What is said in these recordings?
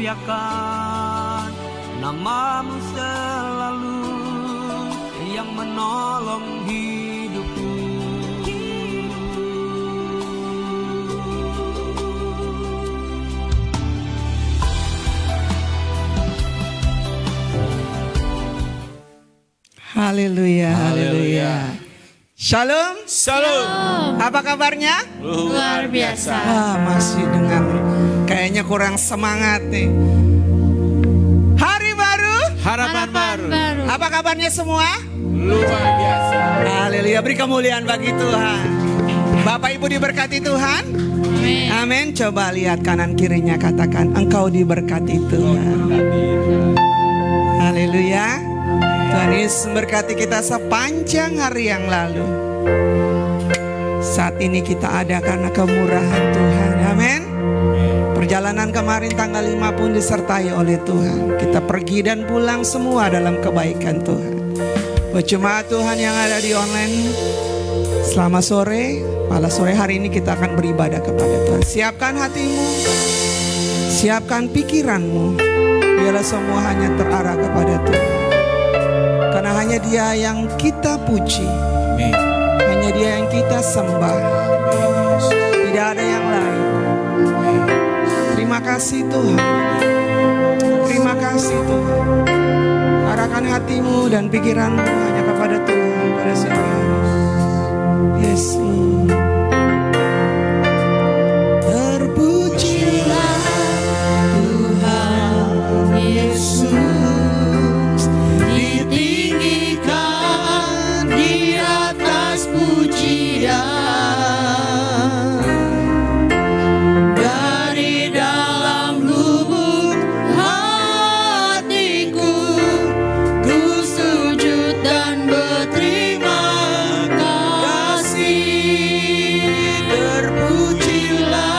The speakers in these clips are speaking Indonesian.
muliakan nama-Mu selalu yang menolong hidupku. Haleluya, haleluya. Shalom. Shalom. Apa kabarnya? Luar biasa. Masih dengan kayaknya kurang semangat nih. Hari baru, Harapan baru. apa kabarnya semua? Luar biasa. Haleluya, beri kemuliaan bagi Tuhan. Bapak Ibu diberkati Tuhan. Amin. Amin. Coba lihat kanan kirinya, katakan engkau diberkati Tuhan. Haleluya. Tuhan Yesus memberkati kita sepanjang hari yang lalu. Saat ini kita ada karena kemurahan Tuhan. Amin. Perjalanan kemarin tanggal 5 pun disertai oleh Tuhan. Kita pergi dan pulang semua dalam kebaikan Tuhan. Jemaat Tuhan yang ada di online, selamat sore. Pada sore hari ini kita akan beribadah kepada Tuhan. Siapkan hatimu, siapkan pikiranmu. Biarlah semua hanya terarah kepada Tuhan. Karena hanya Dia yang kita puji. Amin. Hanya Dia yang kita sembah. Tidak ada yang lain. Terima kasih Tuhan. Terima kasih Tuhan. Arahkan hatimu dan pikiranmu hanya kepada Tuhan pada siang hari. Yes Lord. Terpujilah Tuhan Yesus, ditinggikan di atas pujian. Dari dalam lubuk hatiku, ku sujud dan berterima kasih. Terpujilah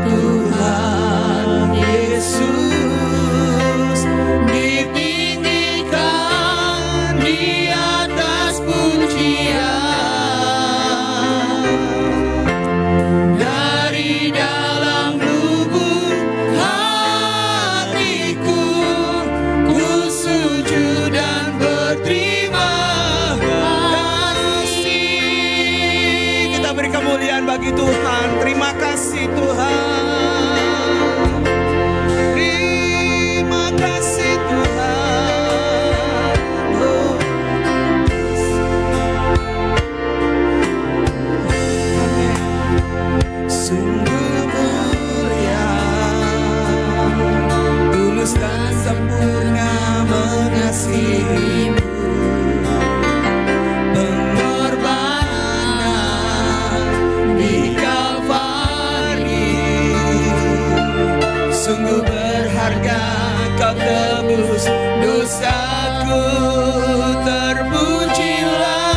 Tuhan Yesus, ditinggikan di atas pujian. Dari dalam lubuk hatiku, ku sujud dan berterima kasih. Kita beri kemuliaan bagi Tuhan. Terima kasih Tuhan. Terima kasih Tuhan. Oh. Amin. Sungguh mulia, tulus dan sempurna mengasihimu. Pengorbanan di Kalvari, sungguh berharga, kau tebus dosaku. Terpujilah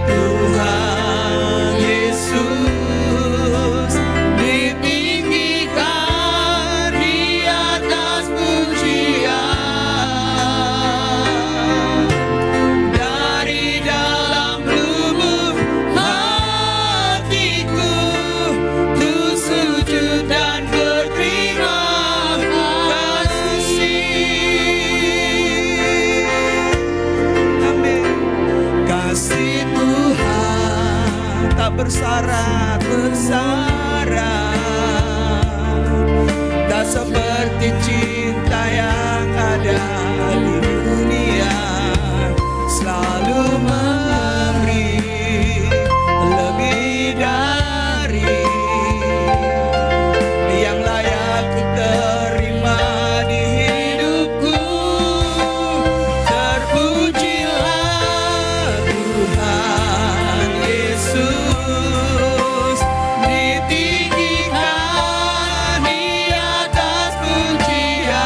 Tuhan Yesus, ditinggikan di atas pujian. Dari dalam lubuk hatiku, ku sujud dan berterima kasih. Amin. Kasih Tuhan tak bersyarat, tak seperti cinta yang ada di dunia. Selalu memberi lebih dari yang layak ku terima di hidupku. Terpujilah Tuhan Yesus, ditinggikan di atas pujian.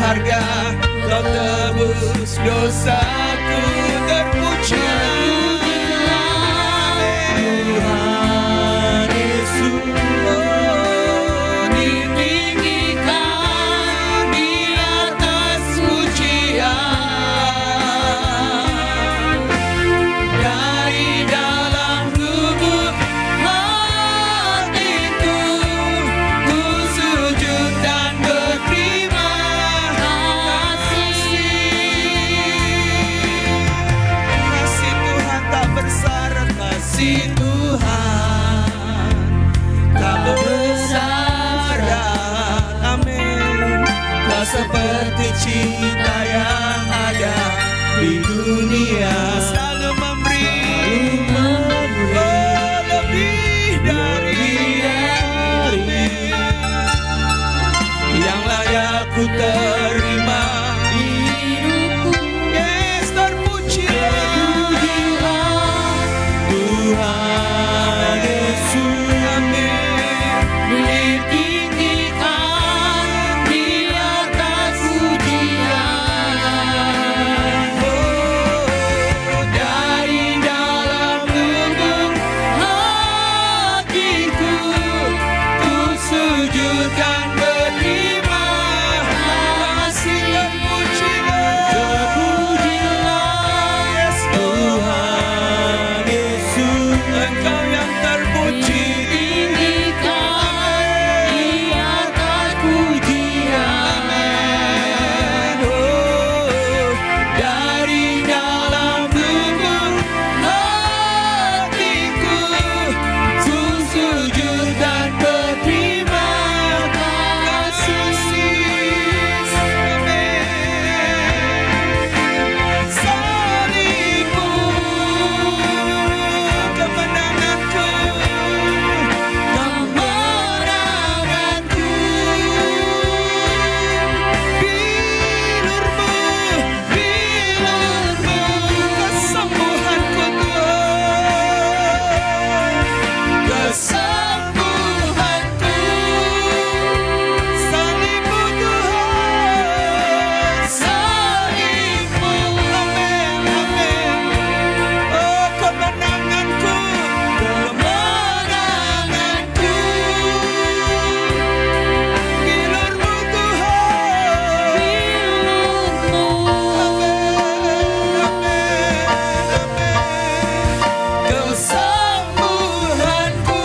berharga, Kau tebus dosaku. Terpujilah Tuhan Yesus, ditinggikan di atas pujian. Dari dalam lubuk hatiku, ku sujud dan berterima kasih. Kasih Tuhan tak bersyarat, kasih Tuhan tak bersyarat. Amin. Tak seperti cinta yang ada di dunia, selalu memberi, oh, lebih dari yang layak ku terima. Yes, terpujilah Tuhan Yesus. Amin. Ditinggikan di atas pujian. Oh, dari dalam lubuk hatiku, ku sujud dan berterima kasih. Terpujilah, yes, Tuhan Yesus, Engkau yang terpuji. Tinggikan di atas pujian. Amin. Oh, dari dalam lubuk hatiku, ku sujud dan berterima kasih. Amin. Salibmu kemenanganku, kemenanganku. Bilurmu, bilurmu, kesembuhanku Tuhan, kesembuhanku. Salibmu Tuhan, salibmu. Amin, amin. Oh, kemenanganku, kemenanganku. Bilurmu Tuhan, amin, amin, amin. Kesembuhanku,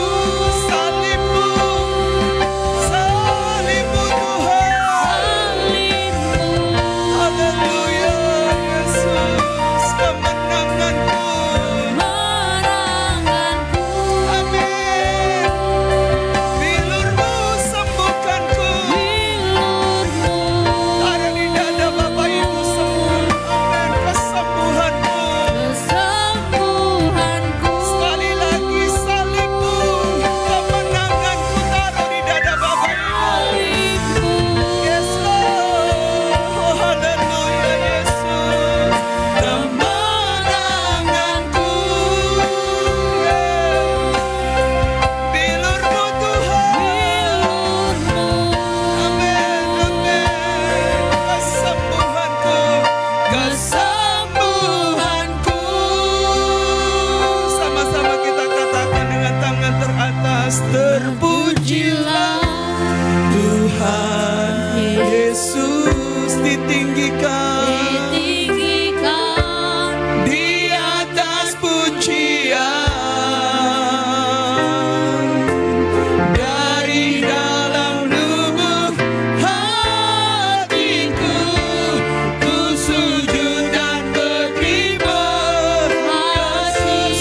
salibmu, salibmu Tuhan. Haleluya Yesus, kemenanganku. Amin. Bilurmu sembuhkanku. Ada di dada Bapak Ibu semua. Amin. Kesembuhanmu. Sekali lagi salibmu, kemenanganku taruh di dada Bapak Ibu. Yes Lord. Oh, haleluya Yesus, kemenanganku. Bilurmu Tuhan. Amin, amin. Kesembuhanku, kesembuhanku. Sama-sama kita katakan dengan tangan teratas, terpujilah Tuhan Yesus, ditinggikan di atas pujian. Dari dalam lubuk hatiku, ku sujud dan berterima kasih.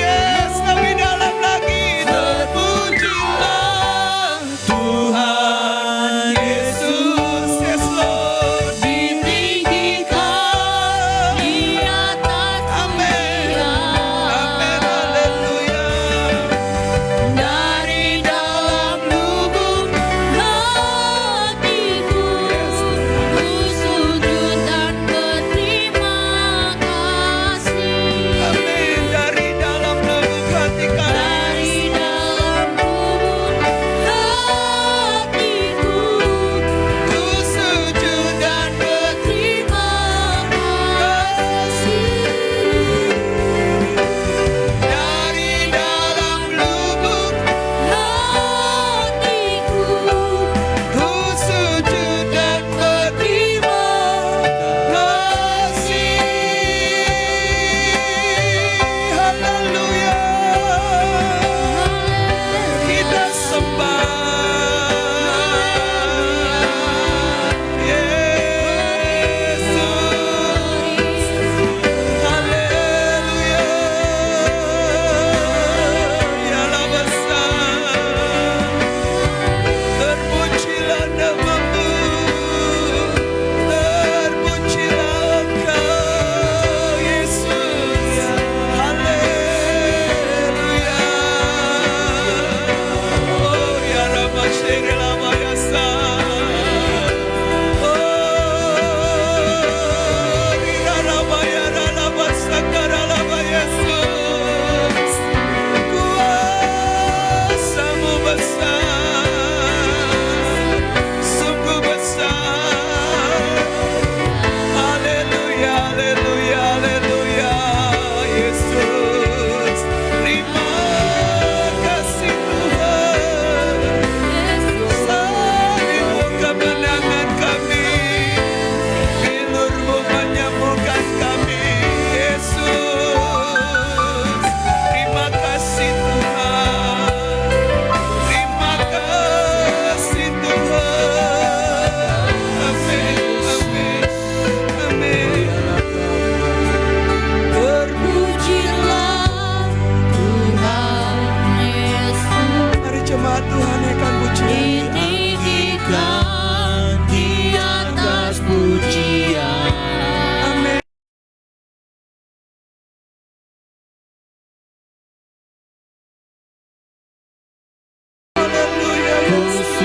Yes, lebih dalam lagi. Terpujilah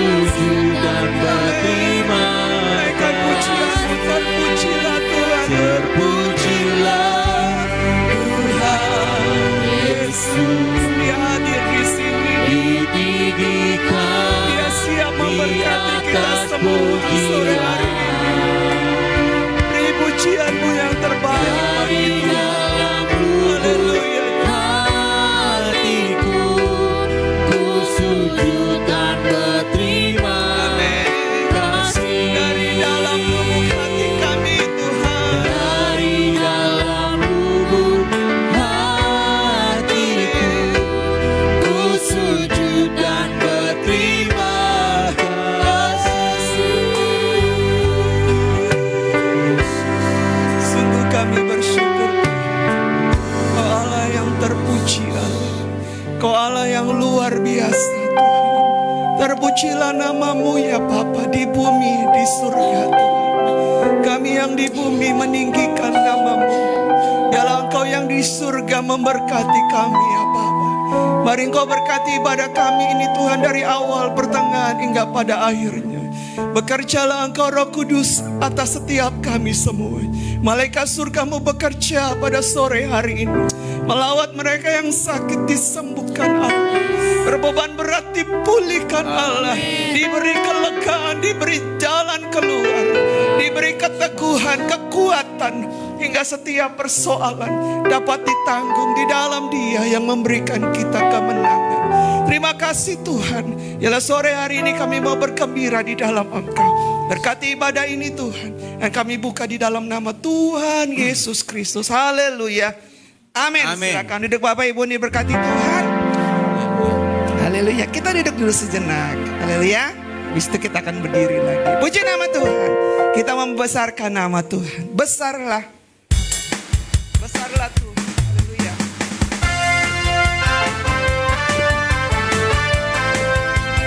sujud dan berterima Naikkan pujianmu, terpujilah Tuhan. Terpujilah Tuhan Yesus. Dia hadir di sini. Ditinggikan Dia siap di memberkati kita atas semua sore hari ini. pujian. Beri pujianmu yang terbaik bagi Dari Tuhan. dalam lubuk Haleluya. hatiku, ku sujud dan berterima kasih. Dari dalam lubuk hati kami Tuhan. Dari dalam lubuk hatiku, ku sujud dan berterima kasih. Sungguh kami bersyukur. Kau Allah yang terpuji Allah. Kau Allah yang luar biasa Tuhan. Terpujilah namamu ya Bapa di bumi, di surga Tuhan. Kami yang di bumi meninggikan namamu. Biarlah Engkau yang di surga memberkati kami ya Bapa. Mari Engkau berkati ibadah kami ini Tuhan dari awal, pertengahan hingga pada akhirnya. Bekerjalah Engkau Roh Kudus atas setiap kami semua. Malaikat surgamu bekerja pada sore hari ini. Melawat mereka yang sakit disembuhkan Allah. Berbeban berat dipulihkan Allah. Diberi kelegaan, diberi jalan keluar. Diberi keteguhan, kekuatan. Hingga setiap persoalan dapat ditanggung di dalam Dia yang memberikan kita kemenangan. Terima kasih Tuhan. Yalah sore hari ini kami mau bergembira di dalam Engkau. Berkati ibadah ini Tuhan. Dan kami buka di dalam nama Tuhan Yesus Kristus. Haleluya. Amin. Amin. Silakan duduk Bapak Ibu diberkati Tuhan. Haleluya. Kita duduk dulu sejenak. Haleluya. Habis itu kita akan berdiri lagi. Puji nama Tuhan. Kita membesarkan nama Tuhan. Besarlah. Besarlah Tuhan. Haleluya.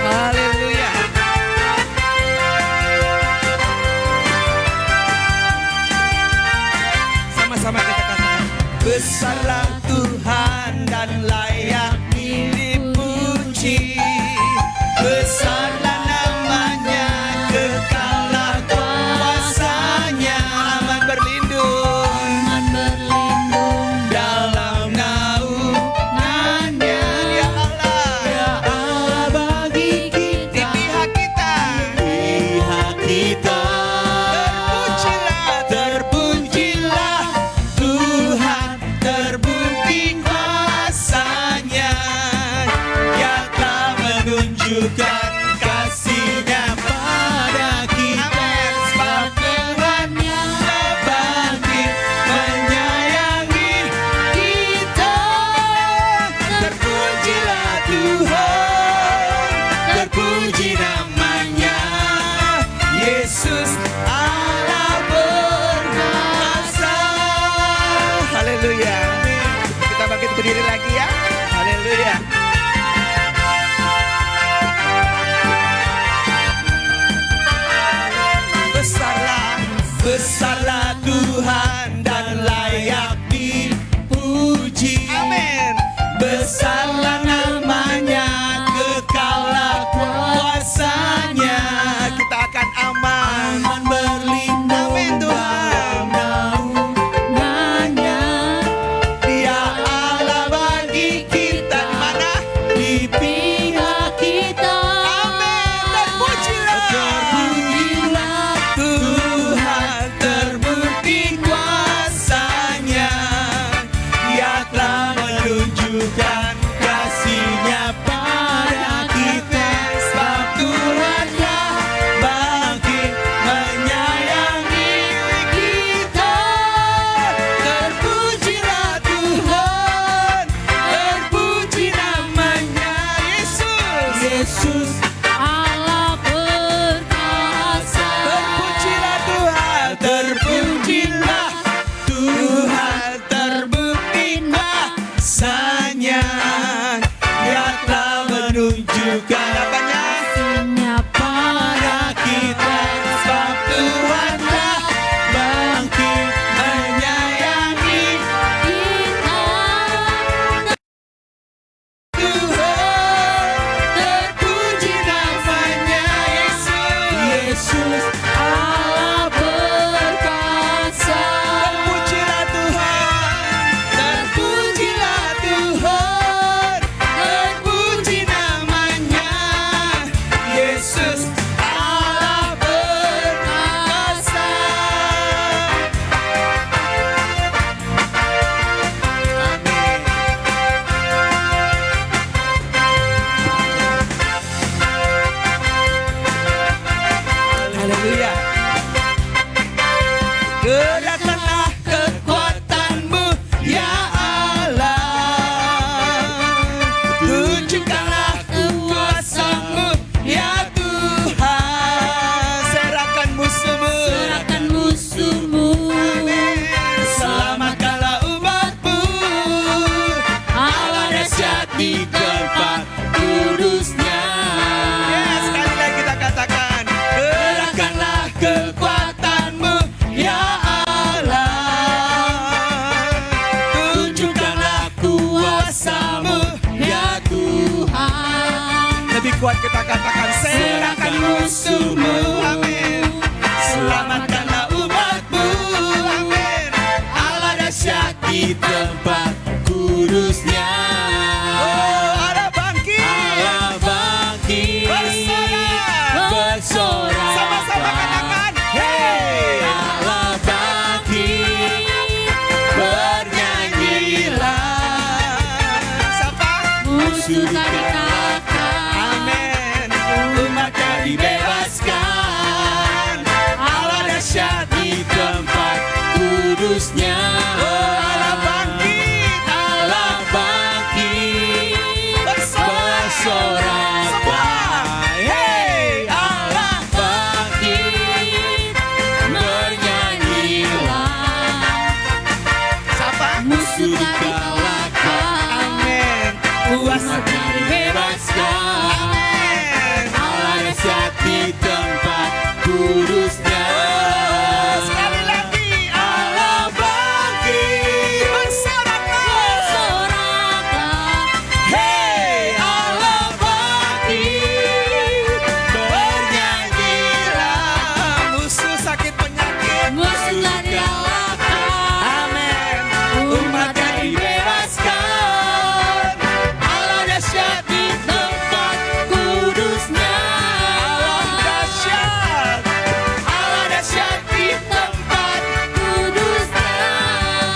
Haleluya. Sama-sama kita katakan. Besarlah Tuhan dan layak dipuji. Besarlah namanya, kekallah kuasanya. Aman berlindung dalam naungannya. Ya Allah, Bagi di kita, pihak kita. pihak kita, Terpujilah Tuhan, terbukti kuasanya. Yang telah menunjukkan kasih-Nya pada kita. Sebab Tuhan-Nya bangkit menyayangi kita. Terpujilah Tuhan, terpuji namanya. Yesus Allah berkuasa. Haleluya. Kita bangkit berdiri lagi ya. Haleluya. Besarlah, besarlah Tuhan dan layak dipuji. Amin. Besarlah namanya, kekallah kuasanya. Kita akan aman. berlindung Amin Tuhan. naungannya. Dia Allah bagi kita di mana? Di pihak kita, Amin. Terpujilah. Tuhan terbukti kuasanya. Dia telah menunjukkan kasih-Nya pada kita. Sebab Tuhan-Nya bangkit menyayangi kita. Terpujilah Tuhan, terpuji namanya Yesus. Yesus Allah berkuasa. Terpujilah Tuhan, terpujilah Tuhan, terbukti kuasanya. Dia telah menunjukkan apanya pada kita. Sebab Tuhan-Nya bangkit menyayangi Kita Tuhan, terpuji namanya kuat kita katakan, serahkan musuhmu. Amin. Selamatkanlah umatmu. Amin. Allah dahsyat di tempat kudusnya. Oh, Allah bangkit. Allah bangkit bersorak. Sama-sama katakan, hey. Allah bangkit bernyanyilah. Sapa? Musuh tak dikalahkan. Amin. Umatnya dibebaskan. Allah dahsyat di tempat kudusnya. Allah bangkit. Allah bangkit bersorak. Semua. Hey. Allah bangkit bernyanyilah. Sapa? Musuh tak dikalahkan. Amin. Umat tak dibebaskan. Amin. Allah dahsyat di tempat kudusnya. Sekali lagi. Allah bangkit Bersoraklah. Hey, Allah bangkit bernyanyilah. Musuh sakit penyakit. Musuh tak dikalahkan. Amin. Umatnya dibebaskan. Allah dahsyat di tempat kudusnya. Allah dahsyat. Allah dahsyat di tempat kudusnya.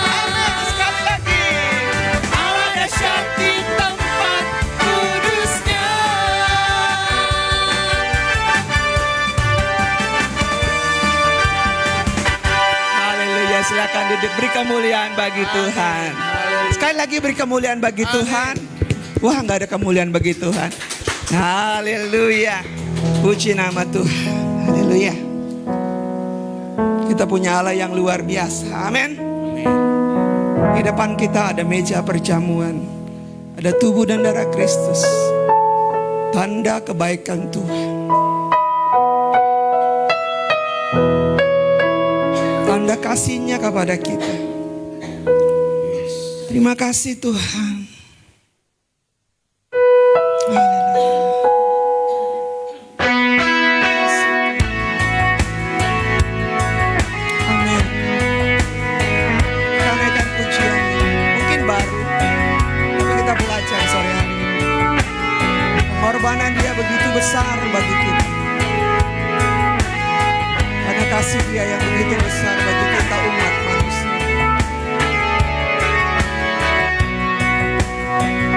Amin. Sekali lagi. Allah dahsyat di tempat kudusnya. Haleluya. Silakan duduk. Beri kemuliaan bagi Tuhan. Sekali lagi beri kemuliaan bagi Tuhan. Wah, nggak ada kemuliaan bagi Tuhan. Haleluya. Puji nama Tuhan. Haleluya. Kita punya Allah yang luar biasa. Amin. Di depan kita ada meja perjamuan. Ada tubuh dan darah Kristus. Tanda kebaikan Tuhan. Tanda kasih-Nya kepada kita. Terima kasih Tuhan. Haleluya. Amin. Kita naikkan pujian. Mungkin baru, tapi kita belajar sore hari ini. Pengorbanan Dia begitu besar bagi kita. Karena kasih Dia yang begitu besar bagi kita umat manusia.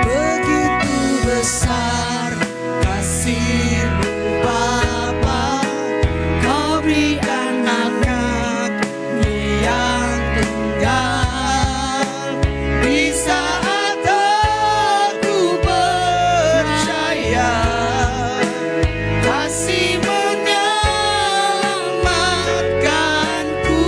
Begitu besar kasih-Mu Bapa, Kau beri anak-Mu yang tunggal. Di saat aku percaya, kasih menyelamatkanku.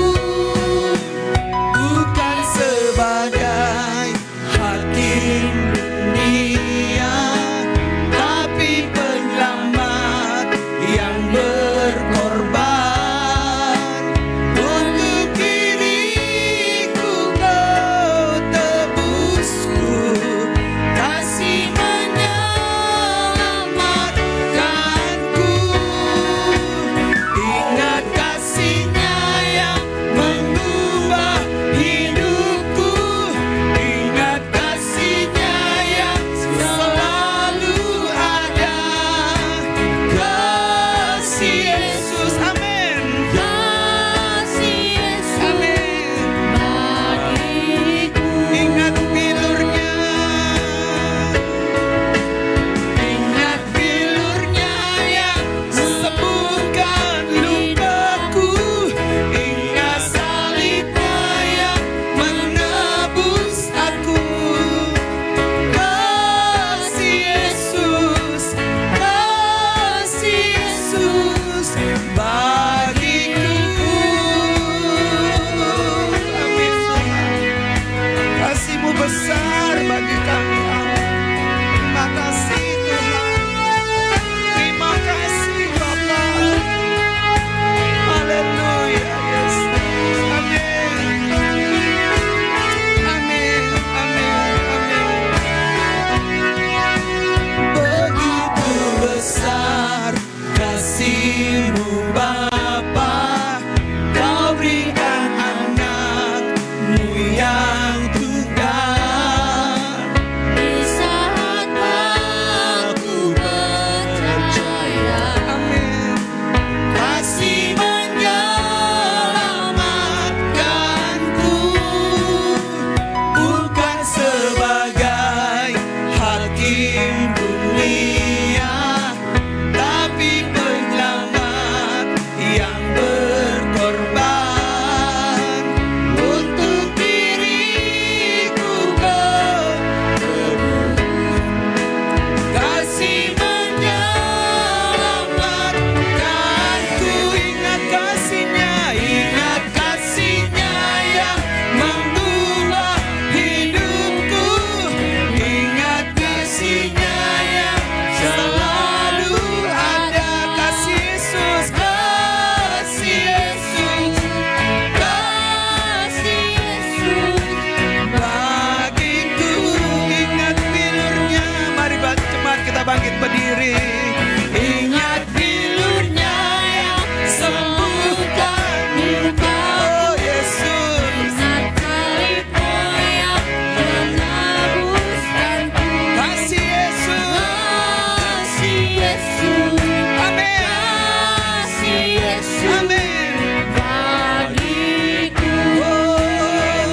Yesus, Amin. kasih Yesus Amin. bagiku. Oh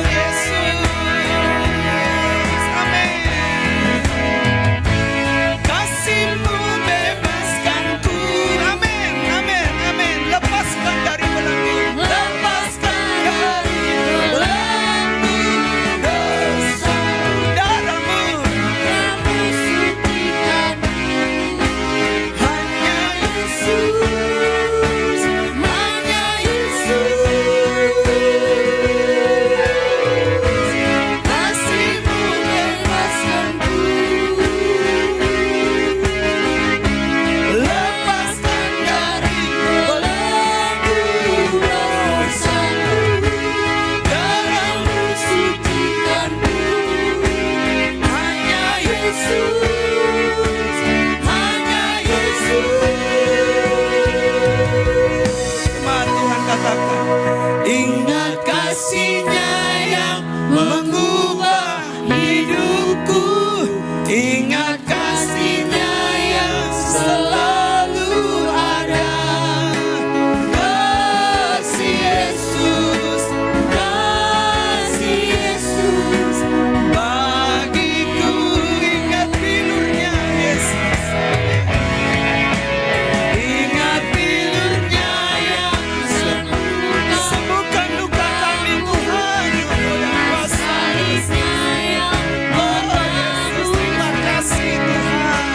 Yesus. Amin. Kasih-Mu bebaskanku. Amin. Amin. Amin. Lepaskan dari belenggu. Lepaskan dari belenggu dosa, Darah-Mu. Kamu suntikanku. Hanya Yesus, hanya Yesus, kasih-Mu bebaskanku. lepaskan dari Belenggu dosaku, darah-Mu. sucikanku. Hanya Yesus, hanya Yesus. Firman Tuhan katakan, ingat kasih-Nya yang mengubah hidupku, ingat kasih-Nya yang selalu ada. Kasih Yesus, Kasih Yesus, bagiku, ingat bilurnya Yesus, ingat bilurnya yang sembuhkan luka kami Tuhan. salibnya yang Oh Yesus, terima kasih Tuhan.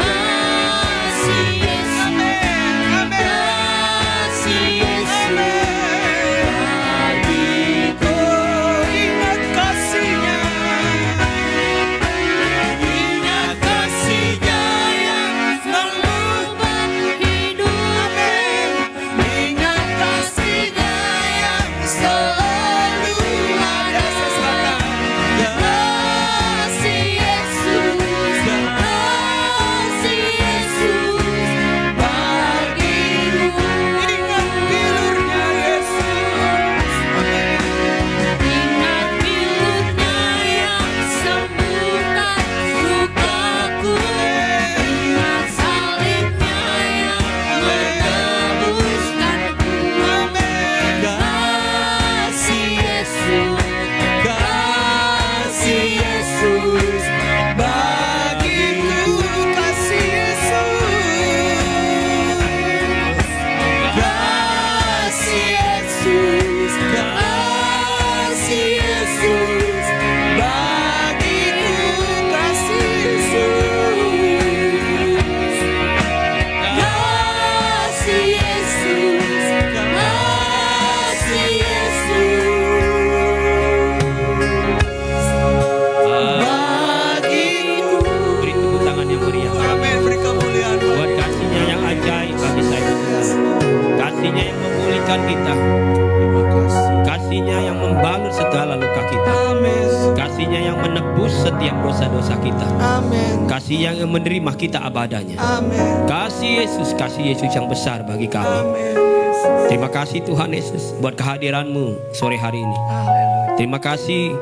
kasih Yesus, Amin, amin, kasih Yesus amin. Oh, ingat kasih-Nya, ingat kasih-Nya yang mengubah hidup. amin. Ingat kasih-Nya yang selalu ada sesaat. Kasih Yesus, kasih Yesus bagiku. Ingat bilurnya Yesus, amin. Ingat bilurnya yang sembuhkan lukaku. Ingat salibnya yang menebuskanku. Kasih Yesus, Kasih Yesus bagiku, kasih Yesus, kasih Yesus, kasih Yesus bagiku, kasih Yesus, kasih Yesus, kasih Yesus. bagiku. Beri tepuk tangan yang meriah Amin, beri kemuliaan. buat kasih-Nya yang ajaib bagi saya. Kasih-Nya yang memulihkan kita, Terima kasih. kasih-Nya yang membalut segala luka kita, Amin. kasih-Nya yang menebus setiap dosa-dosa kita, Amin. kasih yang menerima kita abadanya. Amin. Kasih Yesus yang besar bagi kami. Amin. Terima kasih Tuhan Yesus buat kehadiran-Mu sore hari ini. Haleluya. Terima kasih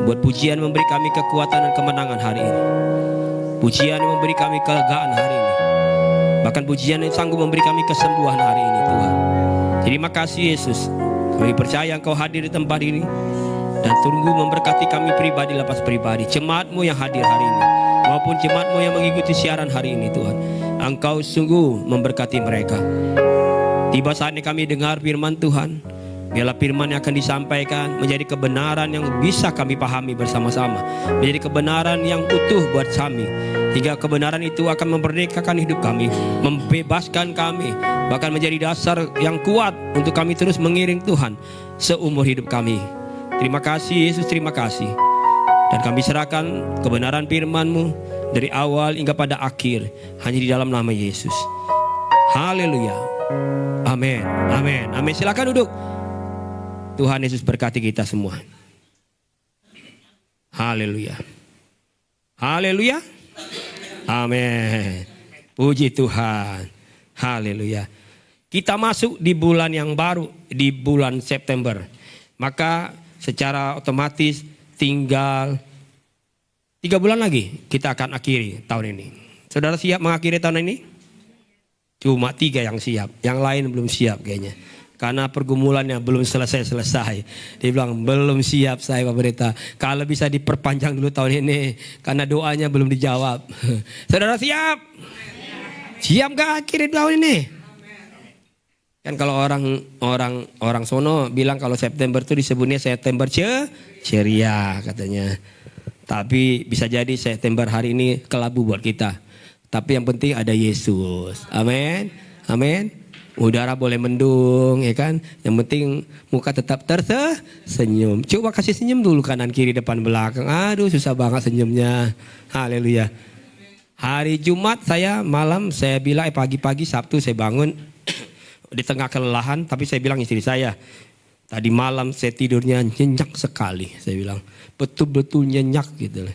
buat pujian memberi kami kekuatan dan kemenangan hari ini. Pujian yang memberi kami kelegaan hari ini. Bahkan pujian yang sanggup memberi kami kesembuhan hari ini Tuhan. Terima kasih Yesus. Kami percaya Engkau hadir di tempat ini. Dan tunggu memberkati kami pribadi lepas pribadi. Jemaat-Mu yang hadir hari ini. Maupun jemaat-Mu yang mengikuti siaran hari ini Tuhan. Engkau sungguh memberkati mereka. Tiba saatnya kami dengar firman Tuhan. Biarlah firman yang akan disampaikan menjadi kebenaran yang bisa kami pahami bersama-sama. Menjadi kebenaran yang utuh buat kami. Hingga kebenaran itu akan memerdekakan hidup kami. Membebaskan kami. Bahkan menjadi dasar yang kuat untuk kami terus mengiring Tuhan seumur hidup kami. Terima kasih Yesus, terima kasih. Dan kami serahkan kebenaran firman-Mu dari awal hingga pada akhir. Hanya di dalam nama Yesus. Haleluya. Amin, amin, amin. Silakan duduk. Tuhan Yesus berkati kita semua. Haleluya. Haleluya. Amin. Puji Tuhan. Haleluya. Kita masuk di bulan yang baru, di bulan September. Maka secara otomatis tinggal 3 bulan lagi kita akan akhiri tahun ini. Saudara siap mengakhiri tahun ini? Cuma 3 yang siap, yang lain belum siap kayaknya. Karena pergumulannya belum selesai-selesai. Dia bilang belum siap saya Pak Pendeta. Kalau bisa diperpanjang dulu tahun ini. Karena doanya belum dijawab. Saudara siap? Siap gak akhir tahun ini? Kan kalau orang sono bilang kalau September itu disebutnya September ceria katanya. Tapi bisa jadi September hari ini kelabu buat kita. Tapi yang penting ada Yesus. Amin. Amin. Udara boleh mendung, ya kan? Yang penting muka tetap tersenyum. Coba kasih senyum dulu kanan kiri depan belakang. Aduh susah banget senyumnya. Haleluya. Hari Jumat malam saya bilang pagi-pagi Sabtu saya bangun di tengah kelelahan. Tapi saya bilang istri saya, tadi malam saya tidurnya nyenyak sekali. Saya bilang betul-betul nyenyak gitu.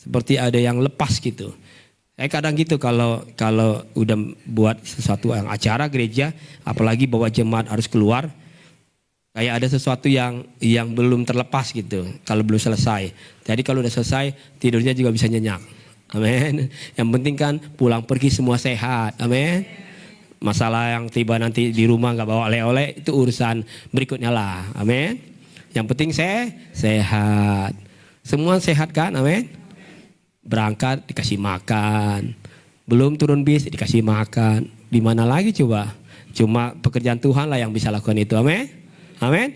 Seperti ada yang lepas gitu. Kadang gitu kalau udah buat sesuatu yang acara gereja, apalagi bawa jemaat harus keluar, kayak ada sesuatu yang belum terlepas gitu. Kalau belum selesai, jadi kalau udah selesai tidurnya juga bisa nyenyak. Amin. Yang penting kan pulang pergi semua sehat. Amin. Masalah yang tiba nanti di rumah nggak bawa oleh-oleh itu urusan berikutnya lah. Amin. Yang penting sehat. Semua sehat kan? Amin. Berangkat dikasih makan, belum turun bis dikasih makan. Di mana lagi coba? Cuma pekerjaan Tuhan lah yang bisa lakukan itu. Amin. Amin.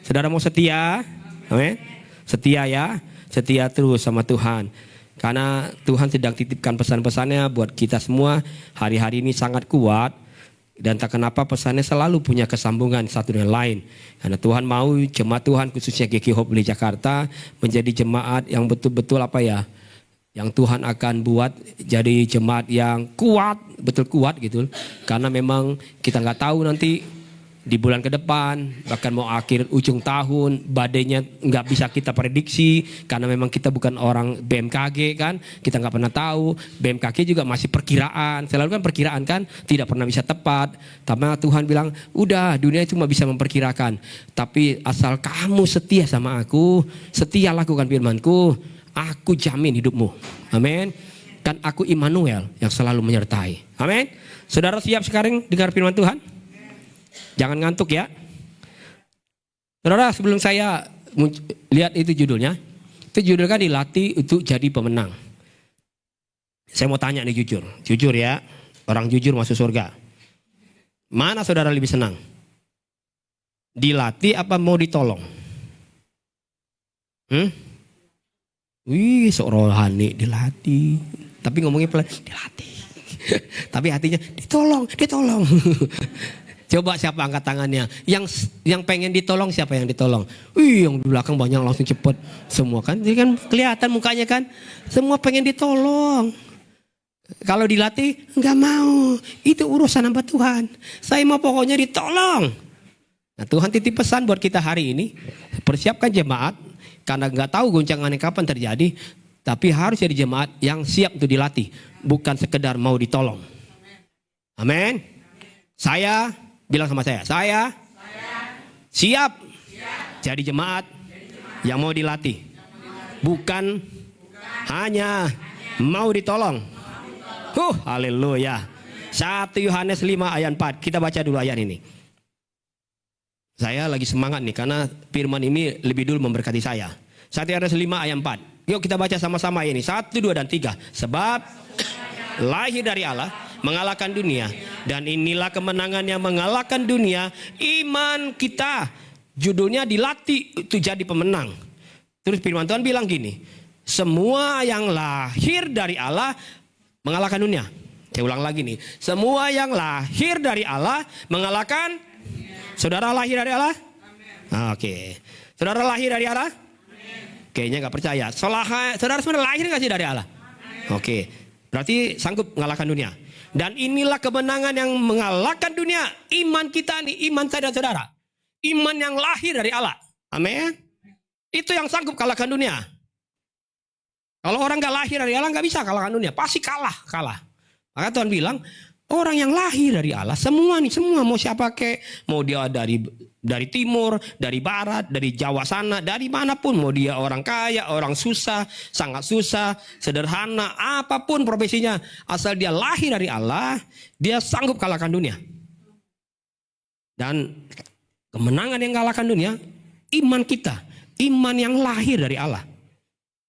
Saudara mau setia? Amin. Setia ya, setia terus sama Tuhan. Karena Tuhan sedang titipkan pesan-pesannya buat kita semua. Hari-hari ini sangat kuat. Dan tak kenapa pesannya selalu punya kesambungan satu dengan lain. Karena Tuhan mau jemaat Tuhan khususnya GK Hope di Jakarta menjadi jemaat yang betul-betul yang Tuhan akan buat jadi jemaat yang kuat, betul kuat gitu. Karena memang kita nggak tahu nanti di bulan ke depan, bahkan mau akhir ujung tahun, badainya nggak bisa kita prediksi. Karena memang kita bukan orang BMKG kan, kita nggak pernah tahu. BMKG juga masih perkiraan, selalu kan perkiraan kan, tidak pernah bisa tepat. Tapi Tuhan bilang, udah dunia cuma bisa memperkirakan. Tapi asal kamu setia sama aku, setia lakukan firmanku, aku jamin hidupmu. Amin. Kan aku Immanuel yang selalu menyertai. Amin. Saudara siap sekarang dengar firman Tuhan? Jangan ngantuk ya. Saudara sebelum saya lihat itu judulnya. Itu judulnya kan dilatih untuk jadi pemenang. Saya mau tanya nih jujur. Jujur ya. Orang jujur masuk surga. Mana saudara lebih senang? Dilatih apa mau ditolong? Wih, seorang rohani dilatih. Tapi ngomongnya pelan, dilatih. Tapi hatinya ditolong. Coba siapa angkat tangannya? Yang pengen ditolong siapa yang ditolong? Wih, yang di belakang banyak langsung cepet. Semua kan, jadi kan kelihatan mukanya kan. Semua pengen ditolong. Kalau dilatih, enggak mau. Itu urusan hamba Tuhan. Saya mau pokoknya ditolong. Nah, Tuhan titip pesan buat kita hari ini. Persiapkan jemaat. Karena nggak tahu goncangannya kapan terjadi, tapi harus jadi jemaat yang siap untuk dilatih, bukan sekedar mau ditolong. Amin. Saya bilang sama saya siap jadi jemaat yang mau dilatih, bukan hanya mau ditolong. Haleluya. 1 Yohanes 5 ayat 4. Kita baca dulu ayat ini. Saya lagi semangat nih karena firman ini lebih dulu memberkati saya. 1 Yohanes 5 ayat 4. Yuk kita baca sama-sama ini. 1, 2, dan 3. Sebab lahir dari Allah mengalahkan dunia. Dan inilah kemenangan yang mengalahkan dunia. Iman kita. Judulnya dilatih untuk jadi pemenang. Terus firman Tuhan bilang gini. Semua yang lahir dari Allah mengalahkan dunia. Saya ulang lagi nih. Semua yang lahir dari Allah mengalahkan. Saudara lahir dari Allah? Oke. Saudara lahir dari Allah? Kayaknya nggak percaya. Saudara sebenarnya lahir nggak sih dari Allah? Oke. Berarti sanggup mengalahkan dunia. Dan inilah kemenangan yang mengalahkan dunia. Iman kita nih, iman saya dan saudara. Iman yang lahir dari Allah. Amin. Itu yang sanggup kalahkan dunia. Kalau orang nggak lahir dari Allah nggak bisa kalahkan dunia. Pasti kalah. Maka Tuhan bilang, Orang yang lahir dari Allah, semua nih, semua mau siapa kek, mau dia dari timur, dari barat, dari Jawa sana, dari manapun, mau dia orang kaya, orang susah, sangat susah, sederhana, apapun profesinya, asal dia lahir dari Allah, dia sanggup kalahkan dunia. Dan kemenangan yang kalahkan dunia, iman kita, iman yang lahir dari Allah.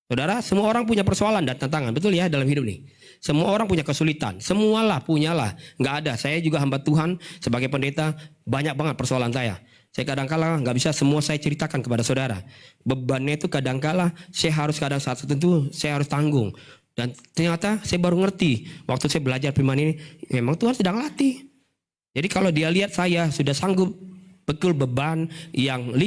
Saudara, semua orang punya persoalan dan tantangan, betul ya, dalam hidup ini. Semua orang punya kesulitan, semualah punyalah. Nggak ada, saya juga hamba Tuhan sebagai pendeta, banyak banget persoalan saya. Saya kadangkala nggak bisa semua saya ceritakan kepada saudara. Bebannya itu kadangkala saya harus kadang saat tertentu saya harus tanggung. Dan ternyata saya baru ngerti waktu saya belajar firman ini, memang Tuhan sedang latih. Jadi kalau dia lihat saya sudah sanggup pikul beban yang 5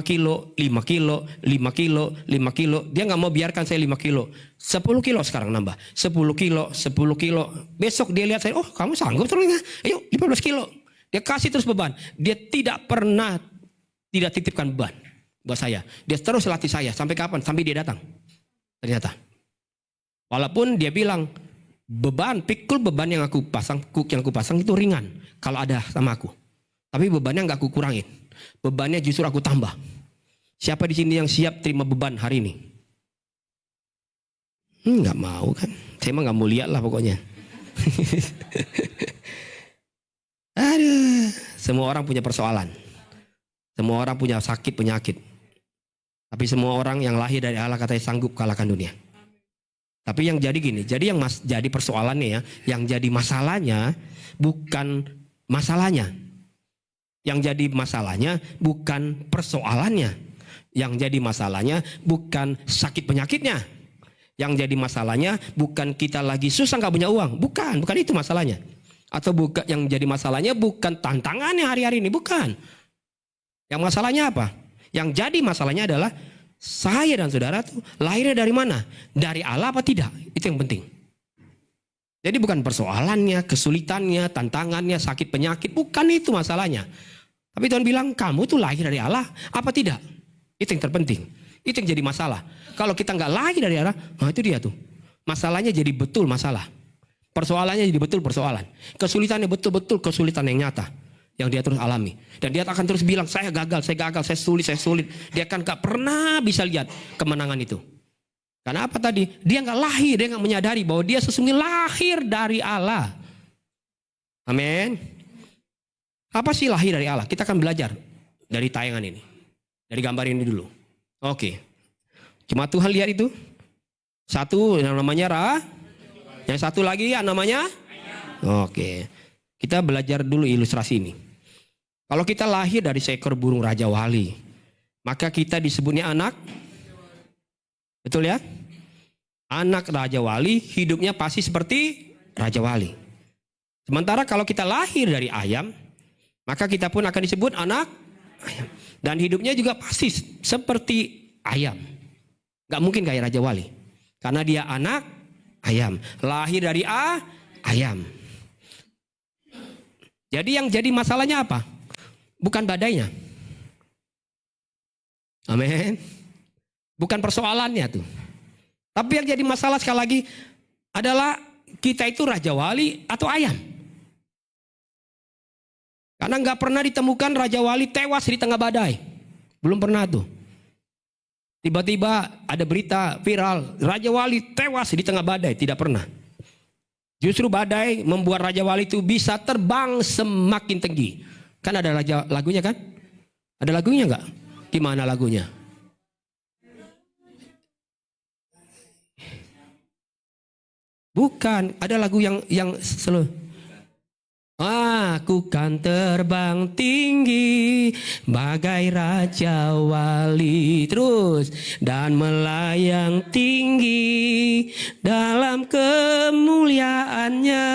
kilo, 5 kilo, 5 kilo, 5 kilo. Dia nggak mau biarkan saya 5 kilo. 10 kilo sekarang nambah. 10 kilo, 10 kilo. Besok dia lihat saya, oh kamu sanggup terus. Ayo 15 kilo. Dia kasih terus beban. Dia tidak pernah tidak titipkan beban buat saya. Dia terus latih saya. Sampai kapan? Sampai dia datang. Ternyata. Walaupun dia bilang, pikul beban yang aku pasang itu ringan. Kalau ada sama aku. Tapi bebannya nggak aku kurangin. Bebannya justru aku tambah. Siapa di sini yang siap terima beban hari ini? Nggak mau kan? Saya mah nggak mau lihat lah pokoknya. Aduh, semua orang punya persoalan. Semua orang punya sakit penyakit. Tapi semua orang yang lahir dari Allah katanya sanggup kalahkan dunia. Tapi yang jadi gini, jadi yang jadi persoalannya ya, yang jadi masalahnya bukan masalahnya. Yang jadi masalahnya bukan persoalannya. Yang jadi masalahnya bukan sakit penyakitnya. Yang jadi masalahnya bukan kita lagi susah nggak punya uang. Bukan itu masalahnya. Atau bukan, yang jadi masalahnya bukan tantangannya hari-hari ini. Bukan. Yang masalahnya apa? Yang jadi masalahnya adalah saya dan saudara tuh lahirnya dari mana? Dari Allah apa tidak? Itu yang penting. Jadi bukan persoalannya, kesulitannya, tantangannya, sakit penyakit. Bukan itu masalahnya. Tapi Tuhan bilang, kamu tuh lahir dari Allah, apa tidak? Itu yang terpenting. Itu yang jadi masalah. Kalau kita nggak lahir dari Allah, nah itu dia tuh. Masalahnya jadi betul masalah. Persoalannya jadi betul persoalan. Kesulitannya betul-betul kesulitan yang nyata. Yang dia terus alami. Dan dia akan terus bilang, saya gagal, saya sulit. Dia akan gak pernah bisa lihat kemenangan itu. Karena apa tadi? Dia nggak lahir, dia nggak menyadari bahwa dia sesungguhnya lahir dari Allah. Amin. Apa sih lahir dari Allah? Kita akan belajar dari tayangan ini. Dari gambar ini dulu. Oke. Cuma Tuhan lihat itu. Satu yang namanya Ra. Yang satu lagi yang namanya. Oke. Kita belajar dulu ilustrasi ini. Kalau kita lahir dari seekor burung Raja Wali, maka kita disebutnya anak. Betul ya? Anak Raja Wali hidupnya pasti seperti Raja Wali. Sementara kalau kita lahir dari ayam, maka kita pun akan disebut anak ayam. Dan hidupnya juga pasti seperti ayam. Gak mungkin kayak Raja Wali. Karena dia anak ayam. Lahir dari ayam. Jadi yang jadi masalahnya apa? Bukan badainya. Amin. Bukan persoalannya tuh. Tapi yang jadi masalah sekali lagi adalah kita itu Raja Wali atau ayam. Karena nggak pernah ditemukan Raja Wali tewas di tengah badai. Belum pernah tuh. Tiba-tiba ada berita viral, Raja Wali tewas di tengah badai. Tidak pernah. Justru badai membuat Raja Wali itu bisa terbang semakin tinggi. Kan ada lagunya kan? Ada lagunya nggak? Gimana lagunya? Bukan, ada lagu yang slow. Aku kan terbang tinggi bagai Raja Wali terus dan melayang tinggi dalam kemuliaannya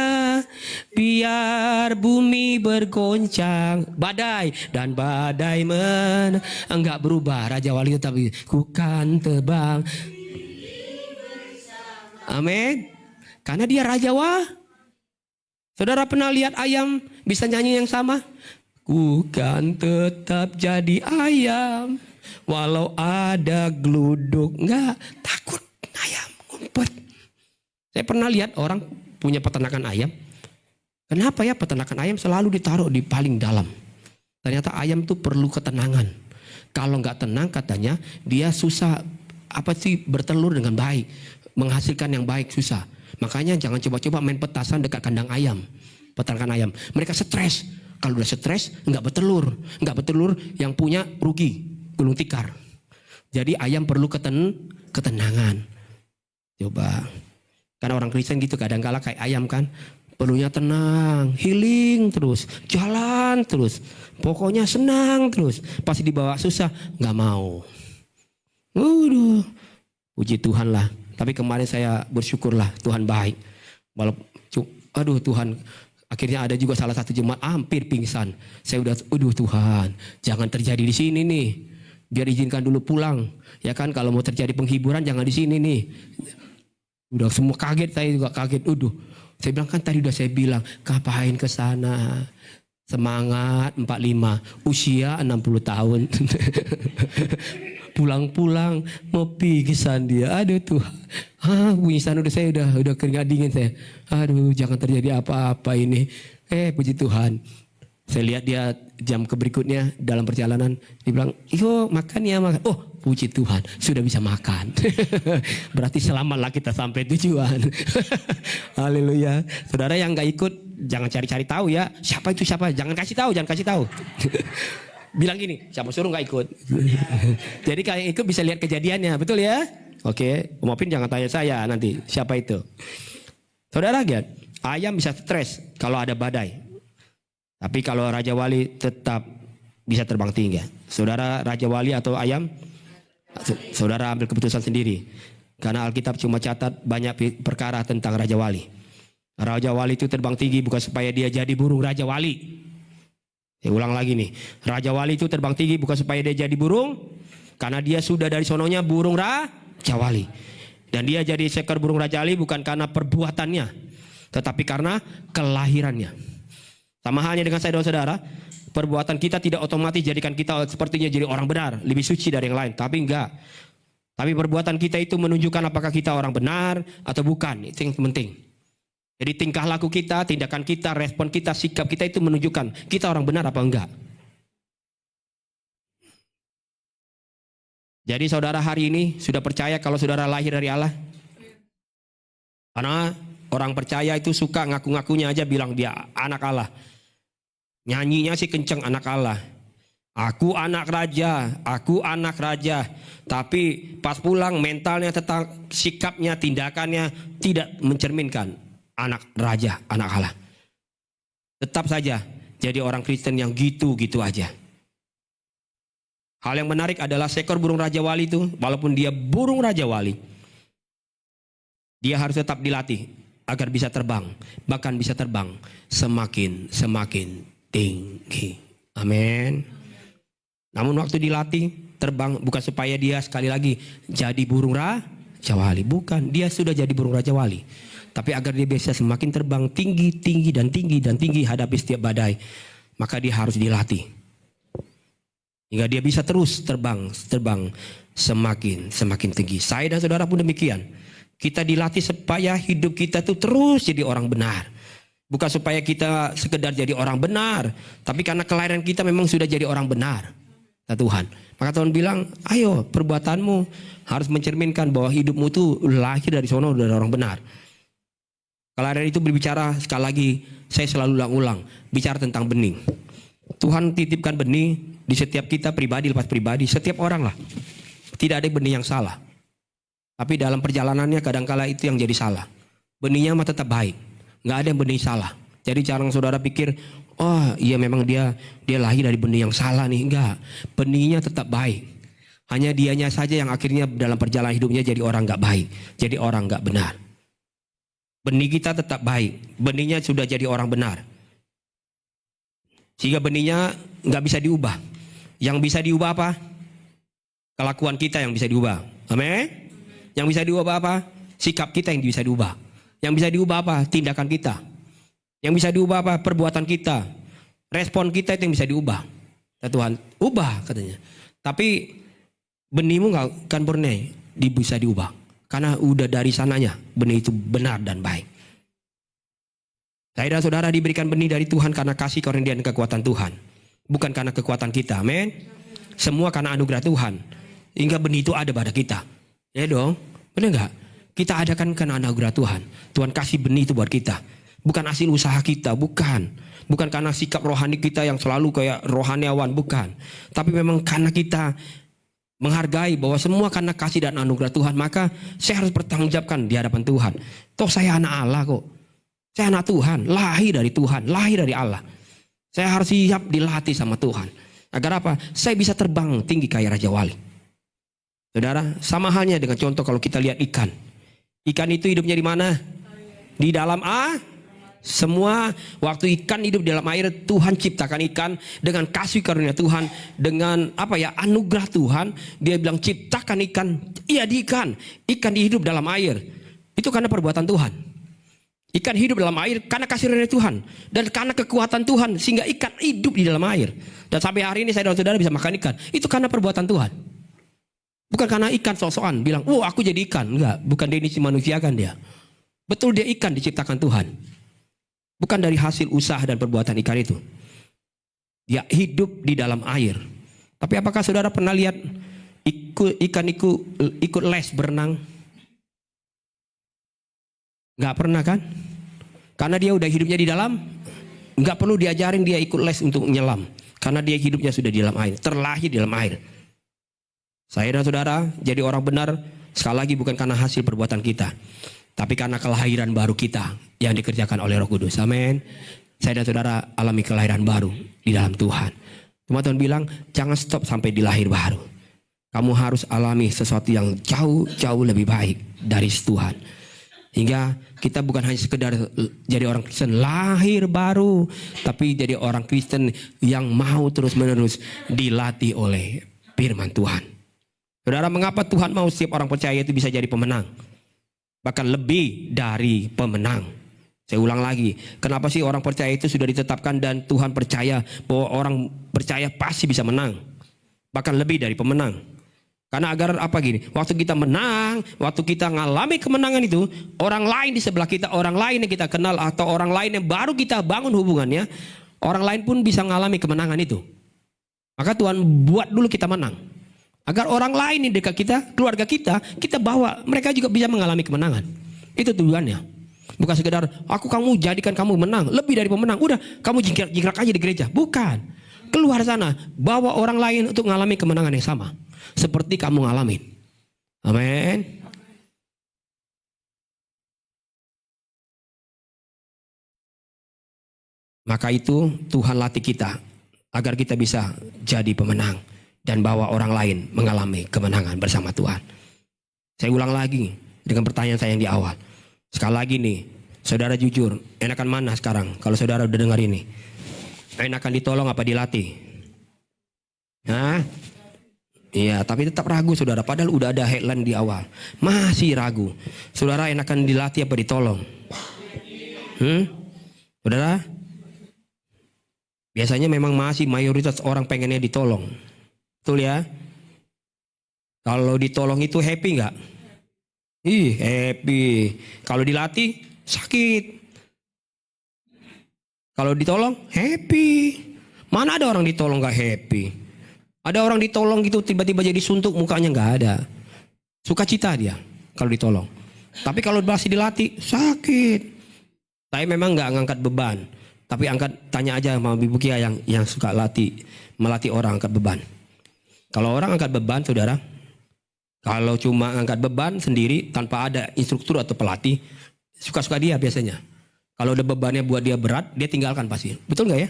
biar bumi bergoncang badai dan badai enggak berubah Raja Wali tapi ku kan terbang. Amin. Karena dia Raja Wali. Saudara pernah lihat ayam bisa nyanyi yang sama? Ku kan tetap jadi ayam walau ada gluduk. Enggak, takut ayam ngumpet. Saya pernah lihat orang punya peternakan ayam. Kenapa ya peternakan ayam selalu ditaruh di paling dalam? Ternyata ayam itu perlu ketenangan. Kalau nggak tenang katanya dia susah bertelur dengan baik, menghasilkan yang baik susah. Makanya jangan coba-coba main petasan dekat kandang ayam, peternakan ayam. Mereka stres. Kalau udah stres nggak bertelur, yang punya rugi, gulung tikar. Jadi ayam perlu ketenangan. Coba, karena orang Kristen gitu kadang-kala kayak ayam kan. Perlunya tenang, healing terus, jalan terus, pokoknya senang terus. Pasti dibawa susah, nggak mau. Puji Tuhan lah. Tapi kemarin saya bersyukurlah, Tuhan baik. Tuhan, akhirnya ada juga salah satu jemaat hampir pingsan. Saya udah, Tuhan, jangan terjadi di sini nih. Biar izinkan dulu pulang. Ya kan, kalau mau terjadi penghiburan jangan di sini nih. Udah semua kaget, saya juga kaget. Saya bilang kan tadi udah saya bilang, ngapain ke sana? Semangat 45, usia 60 tahun. Pulang-pulang mau pingsan dia. Aduh Tuhan. Pingsan saya udah keringat dingin saya. Aduh, jangan terjadi apa-apa ini. Puji Tuhan. Saya lihat dia jam berikutnya dalam perjalanan, dia bilang, "Yo, makan ya, makan." Oh, puji Tuhan, sudah bisa makan. Berarti selamatlah kita sampai tujuan. Haleluya. Saudara yang nggak ikut, jangan cari-cari tahu ya. Siapa itu siapa? Jangan kasih tahu. Bilang gini, siapa suruh nggak ikut? Jadi kalau ikut bisa lihat kejadiannya, betul ya? Oke, maafin jangan tanya saya nanti siapa itu. Saudara lihat, ayam bisa stres kalau ada badai. Tapi kalau Raja Wali tetap bisa terbang tinggi. Saudara Raja Wali atau ayam? Saudara ambil keputusan sendiri. Karena Alkitab cuma catat banyak perkara tentang Raja Wali. Raja Wali itu terbang tinggi bukan supaya dia jadi burung Raja Wali. Saya ulang lagi nih. Raja Wali itu terbang tinggi bukan supaya dia jadi burung. Karena dia sudah dari sononya burung Raja Wali. Dan dia jadi seekor burung Raja Wali bukan karena perbuatannya. Tetapi karena kelahirannya. Sama halnya dengan saya dan saudara, perbuatan kita tidak otomatis jadikan kita sepertinya jadi orang benar, lebih suci dari yang lain. Tapi enggak. Tapi perbuatan kita itu menunjukkan apakah kita orang benar atau bukan. Itu yang penting. Jadi tingkah laku kita, tindakan kita, respon kita, sikap kita itu menunjukkan kita orang benar apa enggak. Jadi saudara hari ini sudah percaya kalau saudara lahir dari Allah? Karena orang percaya itu suka ngaku-ngakunya aja bilang dia anak Allah. Nyanyinya sih kenceng anak Allah. Aku anak raja. Tapi pas pulang mentalnya tentang sikapnya, tindakannya tidak mencerminkan anak raja, anak Allah. Tetap saja jadi orang Kristen yang gitu-gitu aja. Hal yang menarik adalah seekor burung Raja Wali itu, walaupun dia burung Raja Wali, dia harus tetap dilatih agar bisa terbang. Bahkan bisa terbang semakin tinggi. Amin. Namun waktu dilatih terbang bukan supaya dia sekali lagi jadi burung Raja Wali. Bukan, dia sudah jadi burung Raja Wali. Tapi agar dia bisa semakin terbang tinggi hadapi setiap badai. Maka dia harus dilatih. Hingga dia bisa terus terbang semakin tinggi. Saya dan saudara pun demikian. Kita dilatih supaya hidup kita tuh terus jadi orang benar. Bukan supaya kita sekedar jadi orang benar, tapi karena kelahiran kita memang sudah jadi orang benar. Kata Tuhan. Maka Tuhan bilang, ayo perbuatanmu harus mencerminkan bahwa hidupmu tuh lahir dari sono dari orang benar. Kelahiran itu berbicara, sekali lagi saya selalu ulang-ulang, bicara tentang benih. Tuhan titipkan benih di setiap kita pribadi lepas pribadi, setiap orang lah. Tidak ada benih yang salah. Tapi dalam perjalanannya kadangkala itu yang jadi salah. Benihnya mah tetap baik. Nggak ada yang benih salah. Jadi jarang saudara pikir, oh iya memang dia lahir dari benih yang salah nih. Enggak. Benihnya tetap baik. Hanya dianya saja yang akhirnya dalam perjalanan hidupnya jadi orang nggak baik. Jadi orang nggak benar. Benih kita tetap baik. Benihnya sudah jadi orang benar. Sehingga benihnya nggak bisa diubah. Yang bisa diubah apa? Kelakuan kita yang bisa diubah. Amin. Yang bisa diubah apa? Sikap kita yang bisa diubah. Yang bisa diubah apa? Tindakan kita. Yang bisa diubah apa? Perbuatan kita. Respon kita itu yang bisa diubah. Kata Tuhan, ubah katanya. Tapi benihmu nggak akan pernah bisa diubah. Karena udah dari sananya benih itu benar dan baik. Saya dan saudara diberikan benih dari Tuhan karena kasih karunia dan kekuatan Tuhan. Bukan karena kekuatan kita, amin. Semua karena anugerah Tuhan. Hingga benih itu ada pada kita. Ya dong, benar nggak? Kita adakan karena anugerah Tuhan. Tuhan kasih benih itu buat kita. Bukan hasil usaha kita, bukan. Bukan karena sikap rohani kita yang selalu kayak rohaniawan, bukan. Tapi memang karena kita menghargai bahwa semua karena kasih dan anugerah Tuhan, maka saya harus bertanggungjawabkan di hadapan Tuhan. Toh saya anak Allah kok. Saya anak Tuhan, lahir dari Tuhan, lahir dari Allah. Saya harus siap dilatih sama Tuhan. Agar apa? Saya bisa terbang tinggi kayak Raja Wali. Saudara, sama halnya dengan contoh kalau kita lihat ikan. Ikan itu hidupnya di mana? Di dalam semua waktu ikan hidup di dalam air, Tuhan ciptakan ikan dengan kasih karunia Tuhan, dengan anugerah Tuhan. Dia bilang ciptakan ikan, iya di ikan hidup dalam air. Itu karena perbuatan Tuhan. Ikan hidup dalam air karena kasih karunia Tuhan dan karena kekuatan Tuhan, sehingga ikan hidup di dalam air. Dan sampai hari ini saya dan saudara bisa makan ikan. Itu karena perbuatan Tuhan. Bukan karena ikan sok-sokan bilang, "Oh, aku jadi ikan." Enggak, bukan definisi manusia kan dia. Betul dia ikan diciptakan Tuhan. Bukan dari hasil usaha dan perbuatan ikan itu. Dia hidup di dalam air. Tapi apakah saudara pernah lihat ikan ikut les berenang? Nggak pernah kan? Karena dia udah hidupnya di dalam, nggak perlu diajarin dia ikut les untuk menyelam. Karena dia hidupnya sudah di dalam air, terlahir di dalam air. Saya dan saudara jadi orang benar sekali lagi bukan karena hasil perbuatan kita, tapi karena kelahiran baru kita yang dikerjakan oleh Roh Kudus. Amin. Saya dan saudara alami kelahiran baru di dalam Tuhan. Cuma Tuhan bilang jangan stop sampai di lahir baru. Kamu harus alami sesuatu yang jauh lebih baik dari Tuhan. Hingga kita bukan hanya sekedar jadi orang Kristen lahir baru, tapi jadi orang Kristen yang mau terus-menerus dilatih oleh firman Tuhan. Saudara, mengapa Tuhan mau setiap orang percaya itu bisa jadi pemenang? Bahkan lebih dari pemenang. Saya ulang lagi, kenapa sih orang percaya itu sudah ditetapkan dan Tuhan percaya bahwa orang percaya pasti bisa menang? Bahkan lebih dari pemenang. Karena agar waktu kita menang, waktu kita ngalami kemenangan itu, orang lain di sebelah kita, orang lain yang kita kenal atau orang lain yang baru kita bangun hubungannya, orang lain pun bisa ngalami kemenangan itu. Maka Tuhan buat dulu kita menang. Agar orang lain di dekat kita, keluarga kita bawa, mereka juga bisa mengalami kemenangan. Itu tujuannya. Bukan sekedar kamu jadikan kamu menang, lebih dari pemenang. Udah, kamu jingkrak aja di gereja. Bukan. Keluar sana, bawa orang lain untuk mengalami kemenangan yang sama. Seperti kamu ngalamin. Amin. Maka itu Tuhan latih kita agar kita bisa jadi pemenang dan bawa orang lain mengalami kemenangan bersama Tuhan. Saya ulang lagi dengan pertanyaan saya yang di awal. Sekali lagi nih, saudara jujur, enakan mana sekarang kalau saudara udah dengar ini? Enakan ditolong apa dilatih? Hah? Iya, tapi tetap ragu saudara. Padahal udah ada headline di awal. Masih ragu. Saudara enakan dilatih apa ditolong? Saudara? Biasanya memang masih mayoritas orang pengennya ditolong. Betul ya? Kalau ditolong itu happy nggak? Happy. Kalau dilatih sakit. Kalau ditolong happy. Mana ada orang ditolong nggak happy? Ada orang ditolong gitu tiba-tiba jadi suntuk mukanya nggak ada. Sukacita dia kalau ditolong. Tapi kalau masih dilatih sakit. Saya memang nggak ngangkat beban, tapi tanya aja sama Ibu Kia yang suka melatih orang angkat beban. Kalau orang angkat beban, saudara, kalau cuma angkat beban sendiri tanpa ada instruktur atau pelatih, suka-suka dia biasanya. Kalau ada bebannya buat dia berat, dia tinggalkan pasti. Betul nggak ya?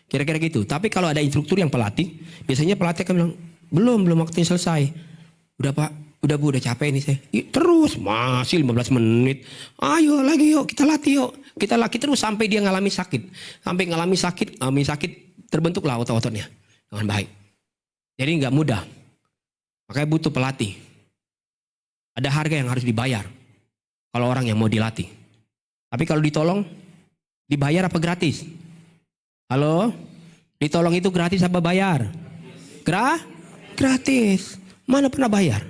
Kira-kira gitu. Tapi kalau ada instruktur yang pelatih, biasanya pelatih akan bilang, belum waktunya selesai. Udah Pak, udah Bu, udah capek nih saya. Terus, masih 15 menit. Ayo lagi yuk, kita latih yuk. Kita latih terus sampai dia ngalami sakit. Sampai ngalami sakit, terbentuklah otot-ototnya dengan baik. Jadi nggak mudah. Makanya butuh pelatih. Ada harga yang harus dibayar kalau orang yang mau dilatih. Tapi kalau ditolong, dibayar apa gratis? Halo? Ditolong itu gratis apa bayar? Gratis. Mana pernah bayar?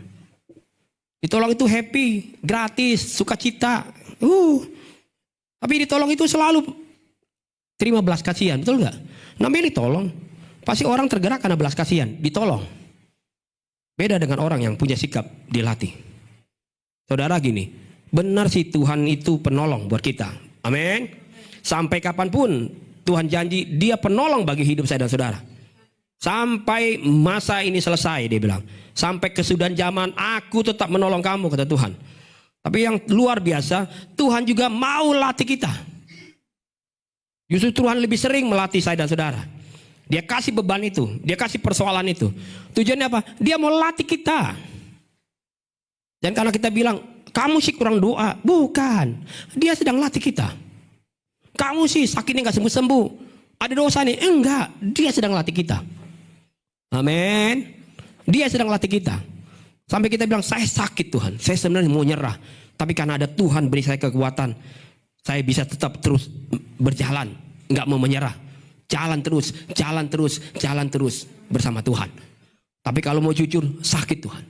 Ditolong itu happy, gratis, sukacita. Tapi ditolong itu selalu terima belas kasihan, betul nggak? Namanya ditolong. Pasti orang tergerak karena belas kasihan, ditolong. Beda dengan orang yang punya sikap dilatih. Saudara gini, benar sih Tuhan itu penolong buat kita. Amin. Sampai kapanpun Tuhan janji dia penolong bagi hidup saya dan saudara. Sampai masa ini selesai dia bilang. Sampai kesudahan zaman aku tetap menolong kamu kata Tuhan. Tapi yang luar biasa, Tuhan juga mau latih kita. Justru Tuhan lebih sering melatih saya dan saudara. Dia kasih beban itu, dia kasih persoalan itu. Tujuannya apa? Dia mau latih kita. Dan karena kita bilang, kamu sih kurang doa. Bukan, dia sedang latih kita. Kamu sih sakitnya gak sembuh-sembuh. Ada dosa nih? Enggak, dia sedang latih kita. Amin. Dia sedang latih kita. Sampai kita bilang, saya sakit Tuhan. Saya sebenarnya mau nyerah. Tapi karena ada Tuhan beri saya kekuatan, saya bisa tetap terus berjalan. Enggak mau menyerah. Jalan terus, jalan terus, jalan terus bersama Tuhan. Tapi kalau mau jujur, sakit Tuhan.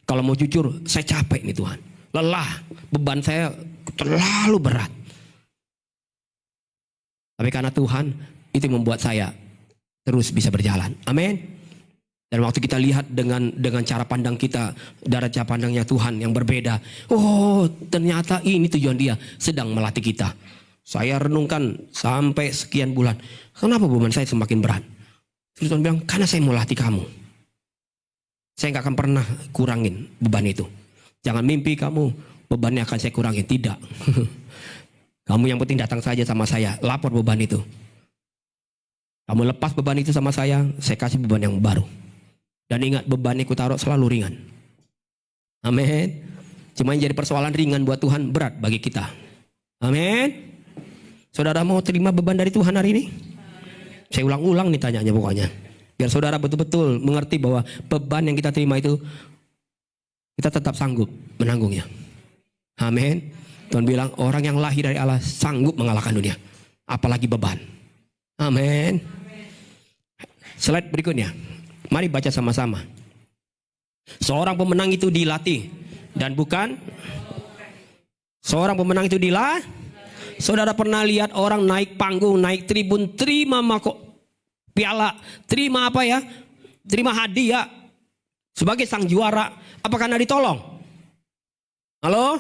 Kalau mau jujur, saya capek nih Tuhan. Lelah, beban saya terlalu berat. Tapi karena Tuhan, itu membuat saya terus bisa berjalan. Amin. Dan waktu kita lihat dengan cara pandang kita, dari cara pandangnya Tuhan yang berbeda. Oh, ternyata ini tujuan dia, sedang melatih kita. Saya renungkan sampai sekian bulan. Kenapa beban saya semakin berat? Terus Tuhan bilang, karena saya mau latih kamu. Saya gak akan pernah kurangin beban itu. Jangan mimpi kamu bebannya akan saya kurangin. Tidak. Kamu yang penting datang saja sama saya, lapor beban itu. Kamu lepas beban itu sama saya kasih beban yang baru. Dan ingat, beban yang kutaruh selalu ringan. Amin. Cuma yang jadi persoalan ringan buat Tuhan, berat bagi kita. Amin. Saudara mau terima beban dari Tuhan hari ini? Saya ulang-ulang nih tanyanya pokoknya. Biar saudara betul-betul mengerti bahwa beban yang kita terima itu, kita tetap sanggup menanggungnya. Amin. Tuhan bilang, orang yang lahir dari Allah sanggup mengalahkan dunia. Apalagi beban. Amin. Slide berikutnya. Mari baca sama-sama. Seorang pemenang itu dilatih dan bukan seorang pemenang itu Saudara pernah lihat orang naik panggung, naik tribun, terima piala, terima apa ya? Terima hadiah sebagai sang juara. Apakah karena ditolong? Halo?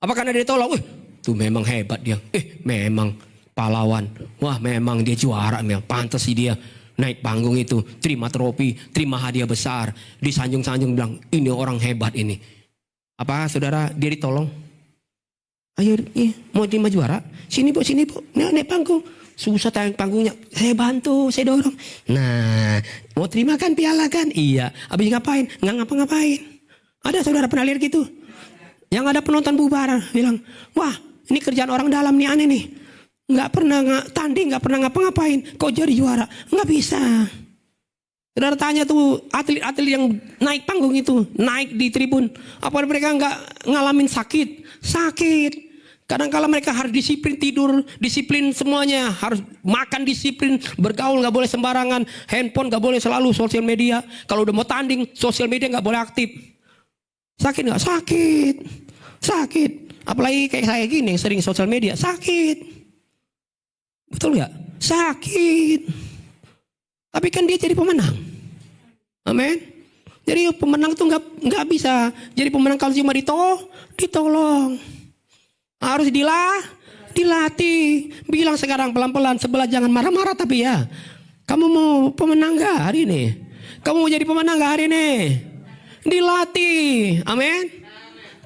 Apakah karena ditolong? Tuh memang hebat dia. Memang pahlawan. Wah, memang dia juara, memang pantas sih dia. Naik panggung itu, terima trofi, terima hadiah besar, disanjung-sanjung bilang, ini orang hebat ini. Apa saudara, dia ditolong? Ayo, mau terima juara? Sini bu, naik panggung. Susah tayang panggungnya, saya bantu, saya dorong. Nah, mau terima kan piala kan? Iya, habis ngapain? Nggak ngapa-ngapain. Ada saudara pernah lihat gitu? Yang ada penonton bubar, bilang, wah ini kerjaan orang dalam nih, aneh nih. Nggak pernah tanding, nggak pernah ngapa-ngapain, kok jadi juara? Nggak bisa. Saudara tanya tuh atlet-atlet yang naik panggung itu, naik di tribun, apa mereka nggak ngalamin sakit? Sakit. Kadang kala mereka harus disiplin tidur, disiplin semuanya, harus makan disiplin, bergaul nggak boleh sembarangan, handphone nggak boleh selalu, sosial media. Kalau udah mau tanding, sosial media nggak boleh aktif. Sakit nggak? Sakit. Apalagi kayak saya gini yang sering sosial media, sakit. Betul nggak? Sakit. Tapi kan dia jadi pemenang. Amin. Jadi pemenang tuh nggak bisa. Jadi pemenang kalau cuma ditolong. Harus dilatih. Bilang sekarang pelan-pelan, sebelah jangan marah-marah tapi ya. Kamu mau pemenang nggak hari ini? Kamu mau jadi pemenang nggak hari ini? Dilatih. Amin.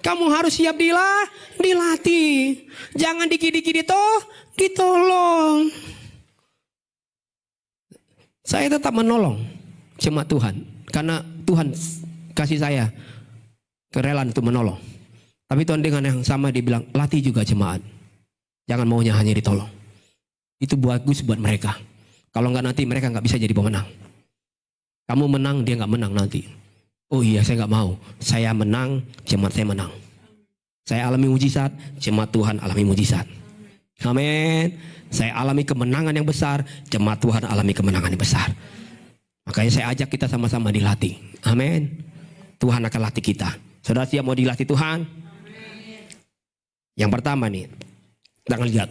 Kamu harus siap dilatih. Jangan dikit-dikit ditolong. Saya tetap menolong jemaat Tuhan. Karena Tuhan kasih saya kerelaan untuk menolong. Tapi Tuhan dengan yang sama dia bilang, latih juga jemaat. Jangan maunya hanya ditolong. Itu bagus buat mereka. Kalau enggak nanti mereka enggak bisa jadi pemenang. Kamu menang, dia enggak menang nanti. Oh iya, saya enggak mau. Saya menang, jemaat saya menang. Saya alami mujizat, jemaat Tuhan alami mujizat. Amin. Saya alami kemenangan yang besar, jemaat Tuhan alami kemenangan yang besar. Makanya saya ajak kita sama-sama dilatih. Amin. Tuhan akan latih kita. Saudara siap mau dilatih Tuhan? Yang pertama nih, kita akan lihat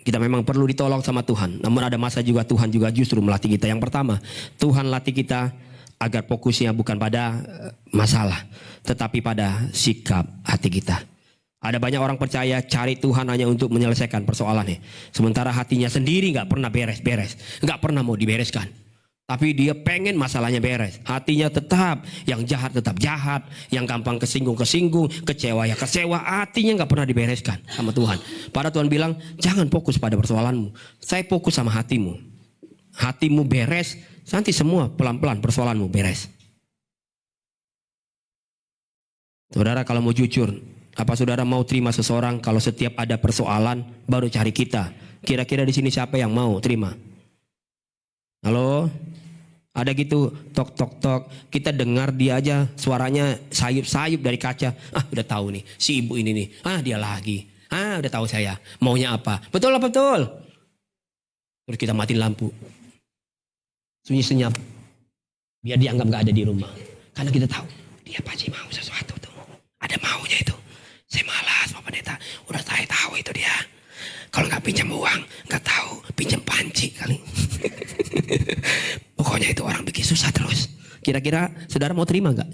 Kita memang perlu ditolong sama Tuhan. Namun ada masa juga Tuhan juga justru melatih kita. Yang pertama, Tuhan latih kita agar fokusnya bukan pada masalah, tetapi pada sikap hati kita. Ada banyak orang percaya cari Tuhan hanya untuk menyelesaikan persoalannya. Sementara hatinya sendiri nggak pernah beres-beres. Nggak pernah mau dibereskan. Tapi dia pengen masalahnya beres. Hatinya tetap, yang jahat tetap jahat. Yang gampang kesinggung, kecewa ya kecewa. Hatinya nggak pernah dibereskan sama Tuhan. Padahal Tuhan bilang, jangan fokus pada persoalanmu. Saya fokus sama hatimu. Hatimu beres, nanti semua pelan-pelan persoalanmu beres. Saudara kalau mau jujur, apa saudara mau terima seseorang kalau setiap ada persoalan baru cari kita? Kira-kira di sini siapa yang mau terima? Halo? Ada gitu, tok tok tok. Kita dengar dia aja suaranya sayup-sayup dari kaca. Ah, udah tahu nih, si ibu ini nih. Ah, dia lagi. Ah, udah tahu saya. Maunya apa? Betul apa betul? Terus kita matiin lampu. Sunyi senyap. Biar dia anggap gak ada di rumah. Karena kita tahu, dia pasti mau sesuatu tuh. Ada maunya itu. Saya malas Pak Pendeta. Udah saya tahu itu dia. Kalau nggak pinjam uang, nggak tahu. Pinjam panci kali. Pokoknya itu orang bikin susah terus. Kira-kira saudara mau terima nggak?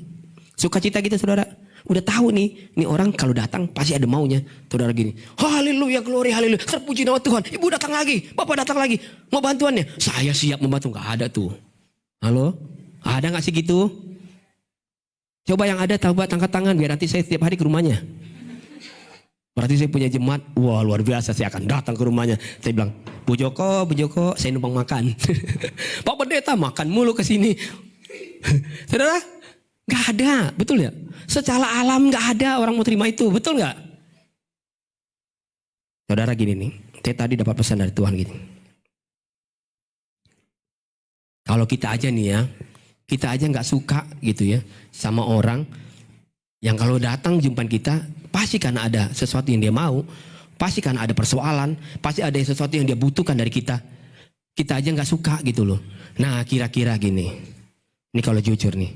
Sukacita kita saudara. Udah tahu nih, ini orang kalau datang pasti ada maunya. Saudara gini, haleluya, glory, haleluya. Terpuji nama Tuhan. Ibu datang lagi, bapak datang lagi. Mau bantuannya? Saya siap membantu. Nggak ada tuh. Halo? Ada nggak sih gitu? Coba yang ada tahu buat angkat tangan biar nanti saya setiap hari ke rumahnya. Berarti saya punya jemaat, wah luar biasa, saya akan datang ke rumahnya. Saya bilang, Bu Joko, saya numpang makan. Pak Pendeta makan mulu ke sini. Saudara, nggak ada, betul ya? Secara alam nggak ada orang mau terima itu, betul nggak? Saudara gini nih, saya tadi dapat pesan dari Tuhan gini. Kalau kita aja nih ya, kita aja nggak suka gitu ya sama orang yang kalau datang jumpan kita. Pasti karena ada sesuatu yang dia mau. Pasti karena ada persoalan. Pasti ada sesuatu yang dia butuhkan dari kita. Kita aja gak suka gitu loh. Nah kira-kira gini. Ini kalau jujur nih.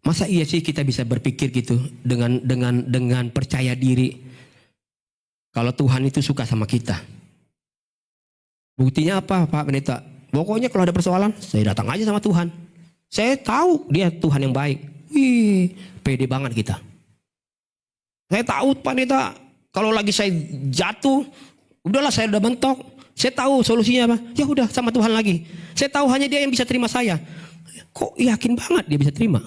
Masa iya sih kita bisa berpikir gitu. Dengan percaya diri. Kalau Tuhan itu suka sama kita. Buktinya apa Pak Pendeta? Pokoknya kalau ada persoalan. Saya datang aja sama Tuhan. Saya tahu dia Tuhan yang baik. Wih, pede banget kita. Saya tahu Pak Pendeta, kalau lagi saya jatuh, udahlah saya udah mentok. Saya tahu solusinya apa. Ya udah sama Tuhan lagi. Saya tahu hanya dia yang bisa terima saya. Kok yakin banget dia bisa terima?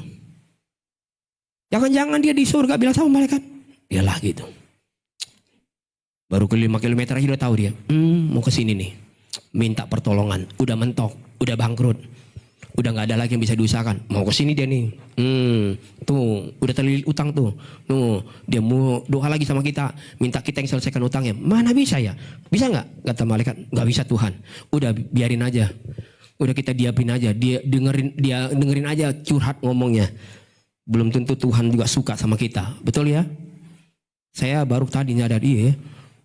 Jangan-jangan dia di surga bilang sama malaikat. Dialah gitu. Baru ke 5 kilometer aja udah tahu dia. Mau ke sini nih. Minta pertolongan. Udah mentok, udah bangkrut. Udah gak ada lagi yang bisa diusahakan. Mau ke sini dia nih. Tuh, udah terlilit utang tuh. Tuh, dia mau doa lagi sama kita. Minta kita yang selesaikan utangnya. Mana bisa ya? Bisa gak? Kata malaikat, gak bisa Tuhan. Udah biarin aja. Udah kita diapin aja. Dia dengerin aja curhat ngomongnya. Belum tentu Tuhan juga suka sama kita. Betul ya? Saya baru tadi nyadar ya.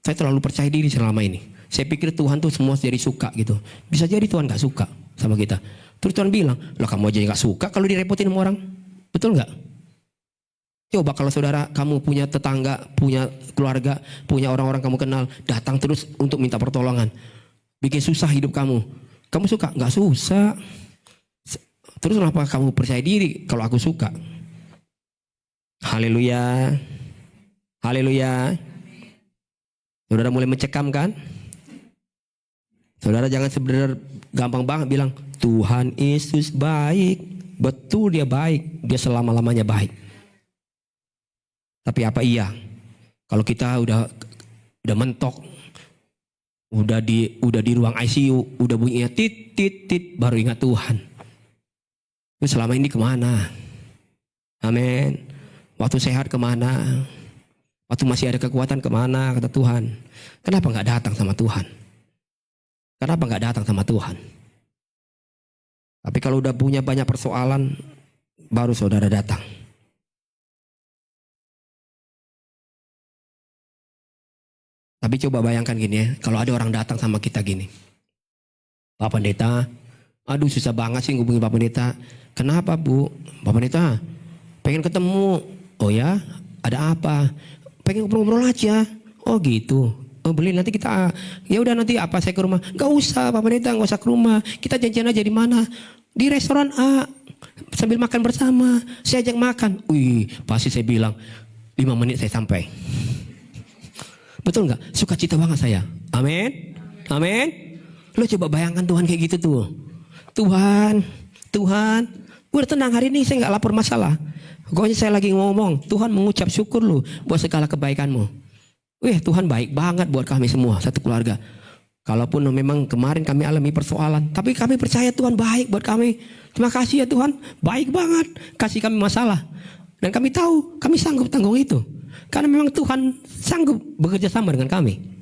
Saya terlalu percaya diri selama ini. Saya pikir Tuhan tuh semua jadi suka gitu. Bisa jadi Tuhan gak suka sama kita. Terus Tuhan bilang, lah kamu aja gak suka kalau direpotin sama orang. Betul gak? Coba kalau saudara kamu punya tetangga, punya keluarga, punya orang-orang kamu kenal, datang terus untuk minta pertolongan. Bikin susah hidup kamu. Kamu suka? Gak susah. Terus kenapa kamu percaya diri kalau aku suka? Haleluya. Haleluya. Saudara mulai mencekam kan? Saudara jangan sebenarnya gampang banget bilang Tuhan Yesus baik. Betul dia baik. Dia selama-lamanya baik. Tapi apa iya? Kalau kita udah mentok, udah di ruang ICU, udah bunyinya tit tit tit, baru ingat Tuhan. Terus selama ini kemana? Amin. Waktu sehat kemana? Waktu masih ada kekuatan kemana? Kata Tuhan. Kenapa nggak datang sama Tuhan? Kenapa nggak datang sama Tuhan? Tapi kalau udah punya banyak persoalan, baru saudara datang. Tapi coba bayangkan gini ya, kalau ada orang datang sama kita gini. Pak Pendeta, aduh susah banget sih ngubungin Pak Pendeta. Kenapa Bu? Pak Pendeta, pengen ketemu. Oh ya, ada apa? Pengen ngobrol-ngobrol aja. Oh gitu. Oh beli nanti kita, ya udah nanti apa saya ke rumah. Gak usah Pak Pendeta, gak usah ke rumah. Kita janjian aja di mana? Di restoran A. Sambil makan bersama. Saya ajak makan. Wih, pasti saya bilang 5 menit saya sampai. Betul nggak? Sukacita banget saya. Amin. Amin. Lo coba bayangkan Tuhan kayak gitu tuh. Tuhan, udah tenang hari ini saya nggak lapor masalah. Pokoknya saya lagi ngomong, Tuhan mengucap syukur lu buat segala kebaikanmu. Wih, Tuhan baik banget buat kami semua, satu keluarga. Kalaupun memang kemarin kami alami persoalan, tapi kami percaya Tuhan baik buat kami. Terima kasih ya Tuhan, baik banget kasih kami masalah. Dan kami tahu, kami sanggup tanggung itu. Karena memang Tuhan sanggup bekerja sama dengan kami.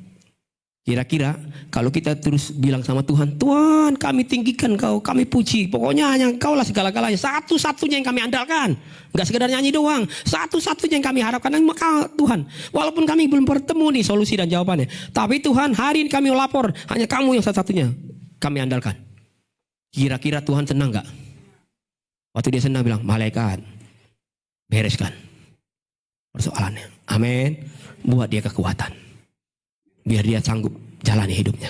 Kira-kira kalau kita terus bilang sama Tuhan, Tuhan kami tinggikan kau, kami puji. Pokoknya hanya engkau lah segala-galanya. Satu-satunya yang kami andalkan. Gak sekedar nyanyi doang. Satu-satunya yang kami harapkan. Maka Tuhan, walaupun kami belum bertemu nih solusi dan jawabannya. Tapi Tuhan hari ini kami lapor. Hanya kamu yang satu-satunya kami andalkan. Kira-kira Tuhan senang gak? Waktu dia senang bilang, malaikat bereskan persoalannya. Amin. Buat dia kekuatan. Biar dia sanggup jalani hidupnya.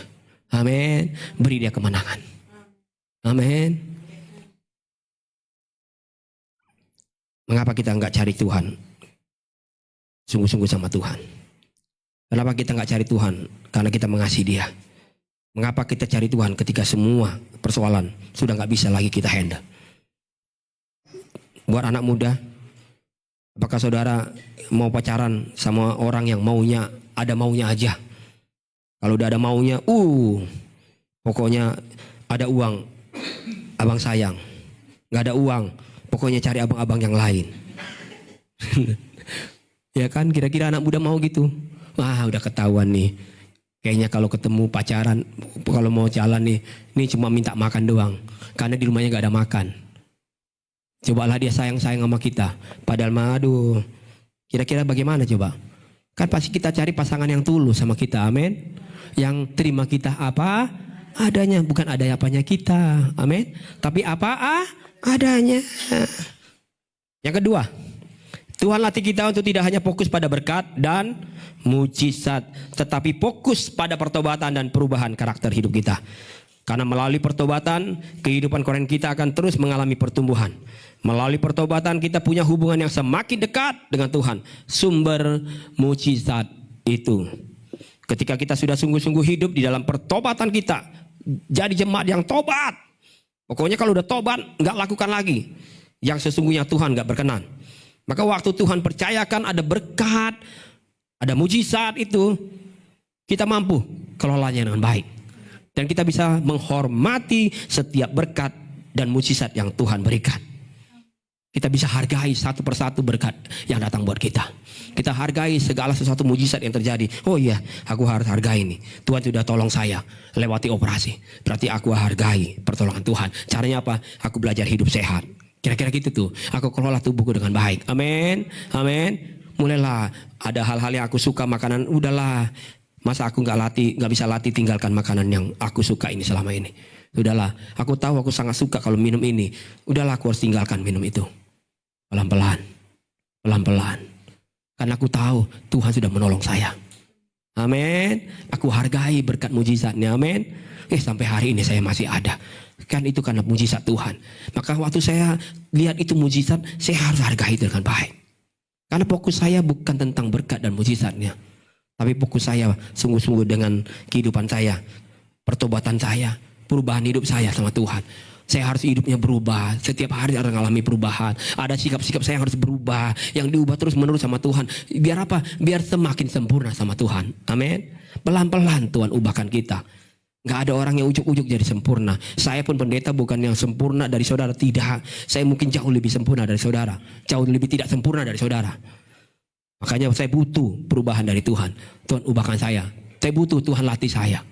Amin. Beri dia kemenangan. Amin. Mengapa kita nggak cari Tuhan? Sungguh-sungguh sama Tuhan. Kenapa kita nggak cari Tuhan? Karena kita mengasihi Dia. Mengapa kita cari Tuhan ketika semua persoalan sudah nggak bisa lagi kita handle? Buat anak muda, apakah saudara mau pacaran sama orang yang maunya ada maunya aja? Kalau udah ada maunya, pokoknya ada uang, abang sayang. Nggak ada uang, pokoknya cari abang-abang yang lain. Ya kan, kira-kira anak muda mau gitu. Wah, udah ketahuan nih. Kayaknya kalau ketemu pacaran, kalau mau jalan nih, ini cuma minta makan doang. Karena di rumahnya nggak ada makan. Cobalah dia sayang-sayang sama kita. Padahal aduh, kira-kira bagaimana coba? Kan pasti kita cari pasangan yang tulus sama kita, amin. Yang terima kita apa adanya, bukan ada apanya kita, amin. Tapi apa adanya. Yang kedua, Tuhan latih kita untuk tidak hanya fokus pada berkat dan mujizat, tetapi fokus pada pertobatan dan perubahan karakter hidup kita. Karena melalui pertobatan, kehidupan Korin kita akan terus mengalami pertumbuhan. Melalui pertobatan kita punya hubungan yang semakin dekat dengan Tuhan, sumber mujizat itu. Ketika kita sudah sungguh-sungguh hidup di dalam pertobatan kita, jadi jemaat yang tobat. Pokoknya kalau udah tobat, nggak lakukan lagi yang sesungguhnya Tuhan nggak berkenan. Maka waktu Tuhan percayakan ada berkat, ada mujizat itu, kita mampu kelolanya dengan baik. Dan kita bisa menghormati setiap berkat dan mujizat yang Tuhan berikan. Kita bisa hargai satu persatu berkat yang datang buat kita. Kita hargai segala sesuatu mujizat yang terjadi. Oh iya, aku harus hargai ini. Tuhan sudah tolong saya lewati operasi. Berarti aku hargai pertolongan Tuhan. Caranya apa? Aku belajar hidup sehat. Kira-kira gitu tuh. Aku kelola tubuhku dengan baik. Amin. Amin. Mulailah ada hal-hal yang aku suka makanan. Udahlah. Masa aku nggak bisa latih tinggalkan makanan yang aku suka ini selama ini. Udahlah. Aku tahu aku sangat suka kalau minum ini. Udahlah, aku harus tinggalkan minum itu. Pelan-pelan. Pelan-pelan. Karena aku tahu Tuhan sudah menolong saya. Amin. Aku hargai berkat mujizatnya. Amin. Sampai hari ini saya masih ada. Kan itu karena mujizat Tuhan. Maka waktu saya lihat itu mujizat, saya harus hargai dengan baik. Karena fokus saya bukan tentang berkat dan mujizatnya. Tapi fokus saya sungguh-sungguh dengan kehidupan saya. Pertobatan saya. Perubahan hidup saya sama Tuhan. Saya harus hidupnya berubah. Setiap hari harus mengalami perubahan. Ada sikap-sikap saya yang harus berubah. Yang diubah terus-menerus sama Tuhan. Biar apa? Biar semakin sempurna sama Tuhan. Amin. Pelan-pelan Tuhan ubahkan kita. Gak ada orang yang ujuk-ujuk jadi sempurna. Saya pun pendeta bukan yang sempurna dari saudara. Tidak. Saya mungkin jauh lebih sempurna dari saudara. Jauh lebih tidak sempurna dari saudara. Makanya saya butuh perubahan dari Tuhan. Tuhan ubahkan saya. Saya butuh Tuhan latih saya.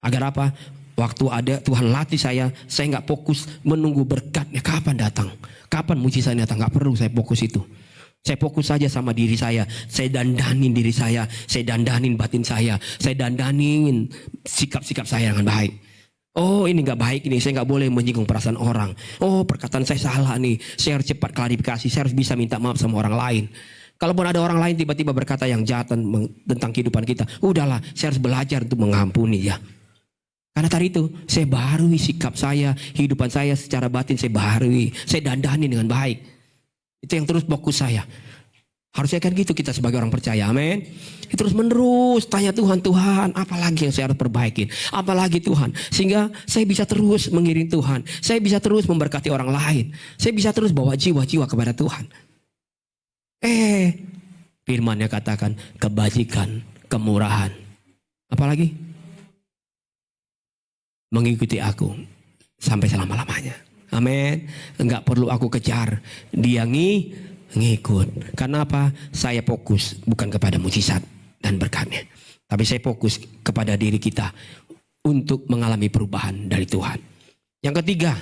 Agar apa? Waktu ada Tuhan latih saya nggak fokus menunggu berkatnya kapan datang, kapan mujizatnya datang. Nggak perlu saya fokus itu. Saya fokus saja sama diri saya dandanin diri saya dandanin batin saya dandanin sikap-sikap saya dengan baik. Oh ini nggak baik ini, saya nggak boleh menyinggung perasaan orang. Oh perkataan saya salah nih, saya harus cepat klarifikasi, saya harus bisa minta maaf sama orang lain. Kalaupun ada orang lain tiba-tiba berkata yang jahat tentang kehidupan kita, udahlah, saya harus belajar untuk mengampuni ya. Karena tadi itu, saya barui sikap saya, kehidupan saya secara batin saya barui, saya dandani dengan baik. Itu yang terus fokus saya. Harusnya kan gitu kita sebagai orang percaya, amin. Terus menerus tanya Tuhan, Tuhan apalagi yang saya harus perbaikin, apalagi Tuhan. Sehingga saya bisa terus mengiring Tuhan, saya bisa terus memberkati orang lain, saya bisa terus bawa jiwa-jiwa kepada Tuhan. Firman-Nya katakan kebajikan, kemurahan. Apalagi? Mengikuti aku sampai selama-lamanya. Amin. Enggak perlu aku kejar. Dia ngikut. Karena apa? Saya fokus bukan kepada mujizat dan berkat-Nya. Tapi saya fokus kepada diri kita untuk mengalami perubahan dari Tuhan. Yang ketiga,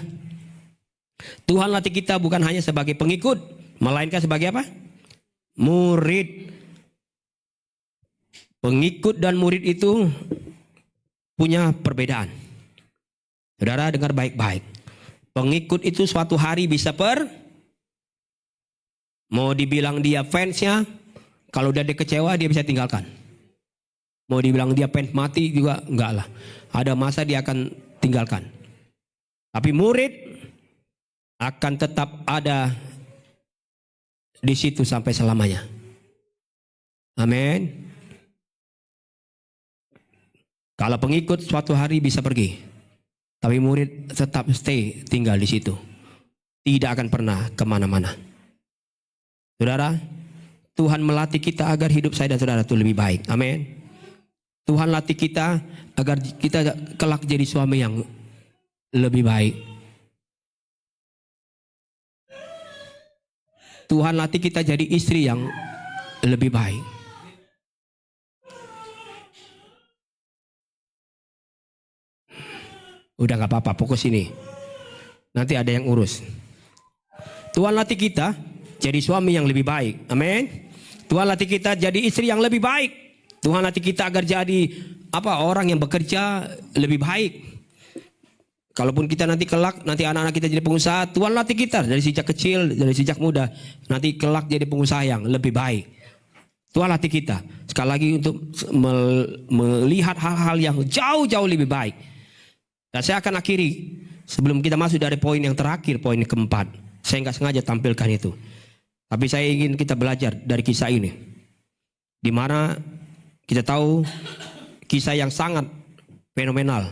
Tuhan latih kita bukan hanya sebagai pengikut, melainkan sebagai apa? Murid. Pengikut dan murid itu punya perbedaan. Saudara dengar baik-baik. Pengikut itu suatu hari bisa mau dibilang dia fansnya, kalau udah dia kecewa dia bisa tinggalkan. Mau dibilang dia fans mati juga enggak lah. Ada masa dia akan tinggalkan. Tapi murid akan tetap ada di situ sampai selamanya. Amin. Kalau pengikut suatu hari bisa pergi, tapi murid tetap stay tinggal di situ. Tidak akan pernah kemana-mana. Saudara, Tuhan melatih kita agar hidup saya dan saudara itu lebih baik. Amin. Tuhan latih kita agar kita kelak jadi suami yang lebih baik. Tuhan latih kita jadi istri yang lebih baik. Udah gak apa-apa, fokus ini. Nanti ada yang urus. Tuhan latih kita jadi suami yang lebih baik. Amin. Tuhan latih kita jadi istri yang lebih baik. Tuhan latih kita agar jadi orang yang bekerja lebih baik. Kalaupun kita nanti kelak, nanti anak-anak kita jadi pengusaha, Tuhan latih kita dari sejak kecil, dari sejak muda, nanti kelak jadi pengusaha yang lebih baik. Tuhan latih kita sekali lagi untuk melihat hal-hal yang jauh-jauh lebih baik. Dan saya akan akhiri sebelum kita masuk dari poin yang terakhir, poin keempat. Saya nggak sengaja tampilkan itu, tapi saya ingin kita belajar dari kisah ini, di mana kita tahu kisah yang sangat fenomenal.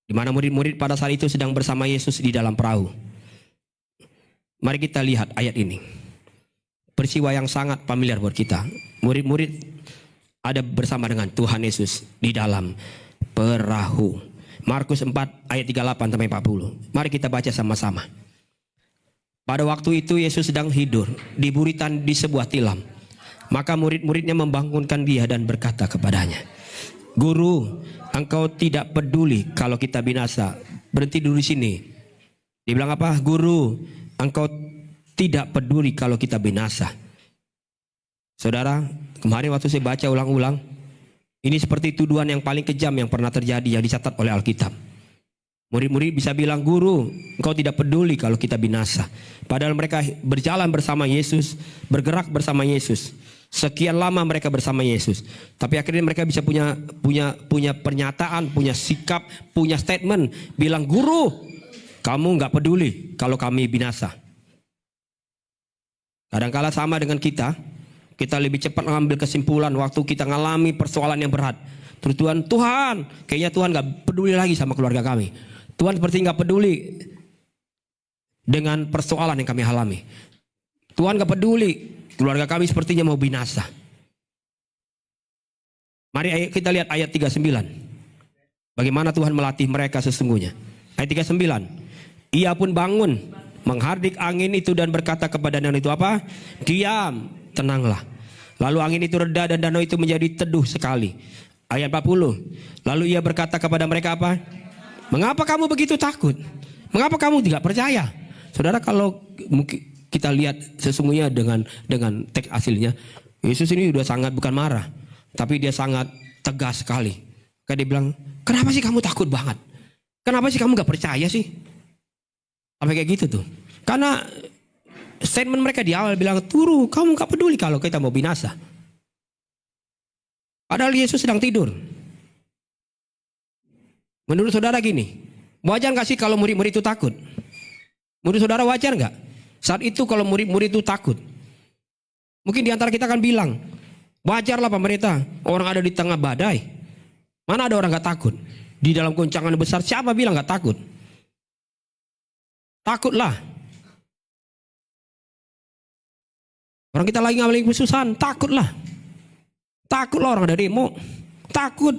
Di mana murid-murid pada saat itu sedang bersama Yesus di dalam perahu. Mari kita lihat ayat ini. Peristiwa yang sangat familiar buat kita. Murid-murid ada bersama dengan Tuhan Yesus di dalam perahu. Markus 4 ayat 38 sampai 40. Mari kita baca sama-sama. Pada waktu itu Yesus sedang tidur di buritan di sebuah tilam. Maka murid-muridnya membangunkan dia dan berkata kepadanya, Guru, engkau tidak peduli kalau kita binasa. Berhenti dulu di sini. Dibilang apa? Guru, engkau tidak peduli kalau kita binasa. Saudara, kemarin waktu saya baca ulang-ulang, ini seperti tuduhan yang paling kejam yang pernah terjadi yang dicatat oleh Alkitab. Murid-murid bisa bilang, Guru, engkau tidak peduli kalau kita binasa. Padahal mereka berjalan bersama Yesus, bergerak bersama Yesus. Sekian lama mereka bersama Yesus, tapi akhirnya mereka bisa punya pernyataan, punya sikap, punya statement, bilang, Guru, kamu nggak peduli kalau kami binasa. Kadangkala sama dengan kita lebih cepat mengambil kesimpulan waktu kita ngalami persoalan yang berat. Terus Tuhan, kayaknya Tuhan nggak peduli lagi sama keluarga kami. Tuhan seperti nggak peduli dengan persoalan yang kami alami. Tuhan nggak peduli. Keluarga kami sepertinya mau binasa. Mari kita lihat ayat 39. Bagaimana Tuhan melatih mereka sesungguhnya. Ayat 39. Ia pun bangun, menghardik angin itu dan berkata kepada danau itu apa? Diam, tenanglah. Lalu angin itu reda dan danau itu menjadi teduh sekali. Ayat 40. Lalu ia berkata kepada mereka apa? Mengapa kamu begitu takut? Mengapa kamu tidak percaya? Saudara, kalau mungkin kita lihat sesungguhnya dengan teks aslinya, Yesus ini sudah sangat bukan marah, tapi dia sangat tegas sekali. Kayak dia bilang, kenapa sih kamu takut banget? Kenapa sih kamu gak percaya sih? Sampai kayak gitu tuh. Karena statement mereka di awal bilang, Turu, kamu gak peduli kalau kita mau binasa. Padahal Yesus sedang tidur. Menurut saudara gini, wajar gak sih kalau murid-murid itu takut? Menurut saudara wajar gak? Saat itu kalau murid-murid itu takut. Mungkin di antara kita akan bilang, wajarlah pemerintah, orang ada di tengah badai. Mana ada orang gak takut? Di dalam goncangan besar, siapa bilang gak takut? Takutlah. Orang kita lagi ngalamin kesusahan, takutlah. Takutlah orang ada demo. Takut.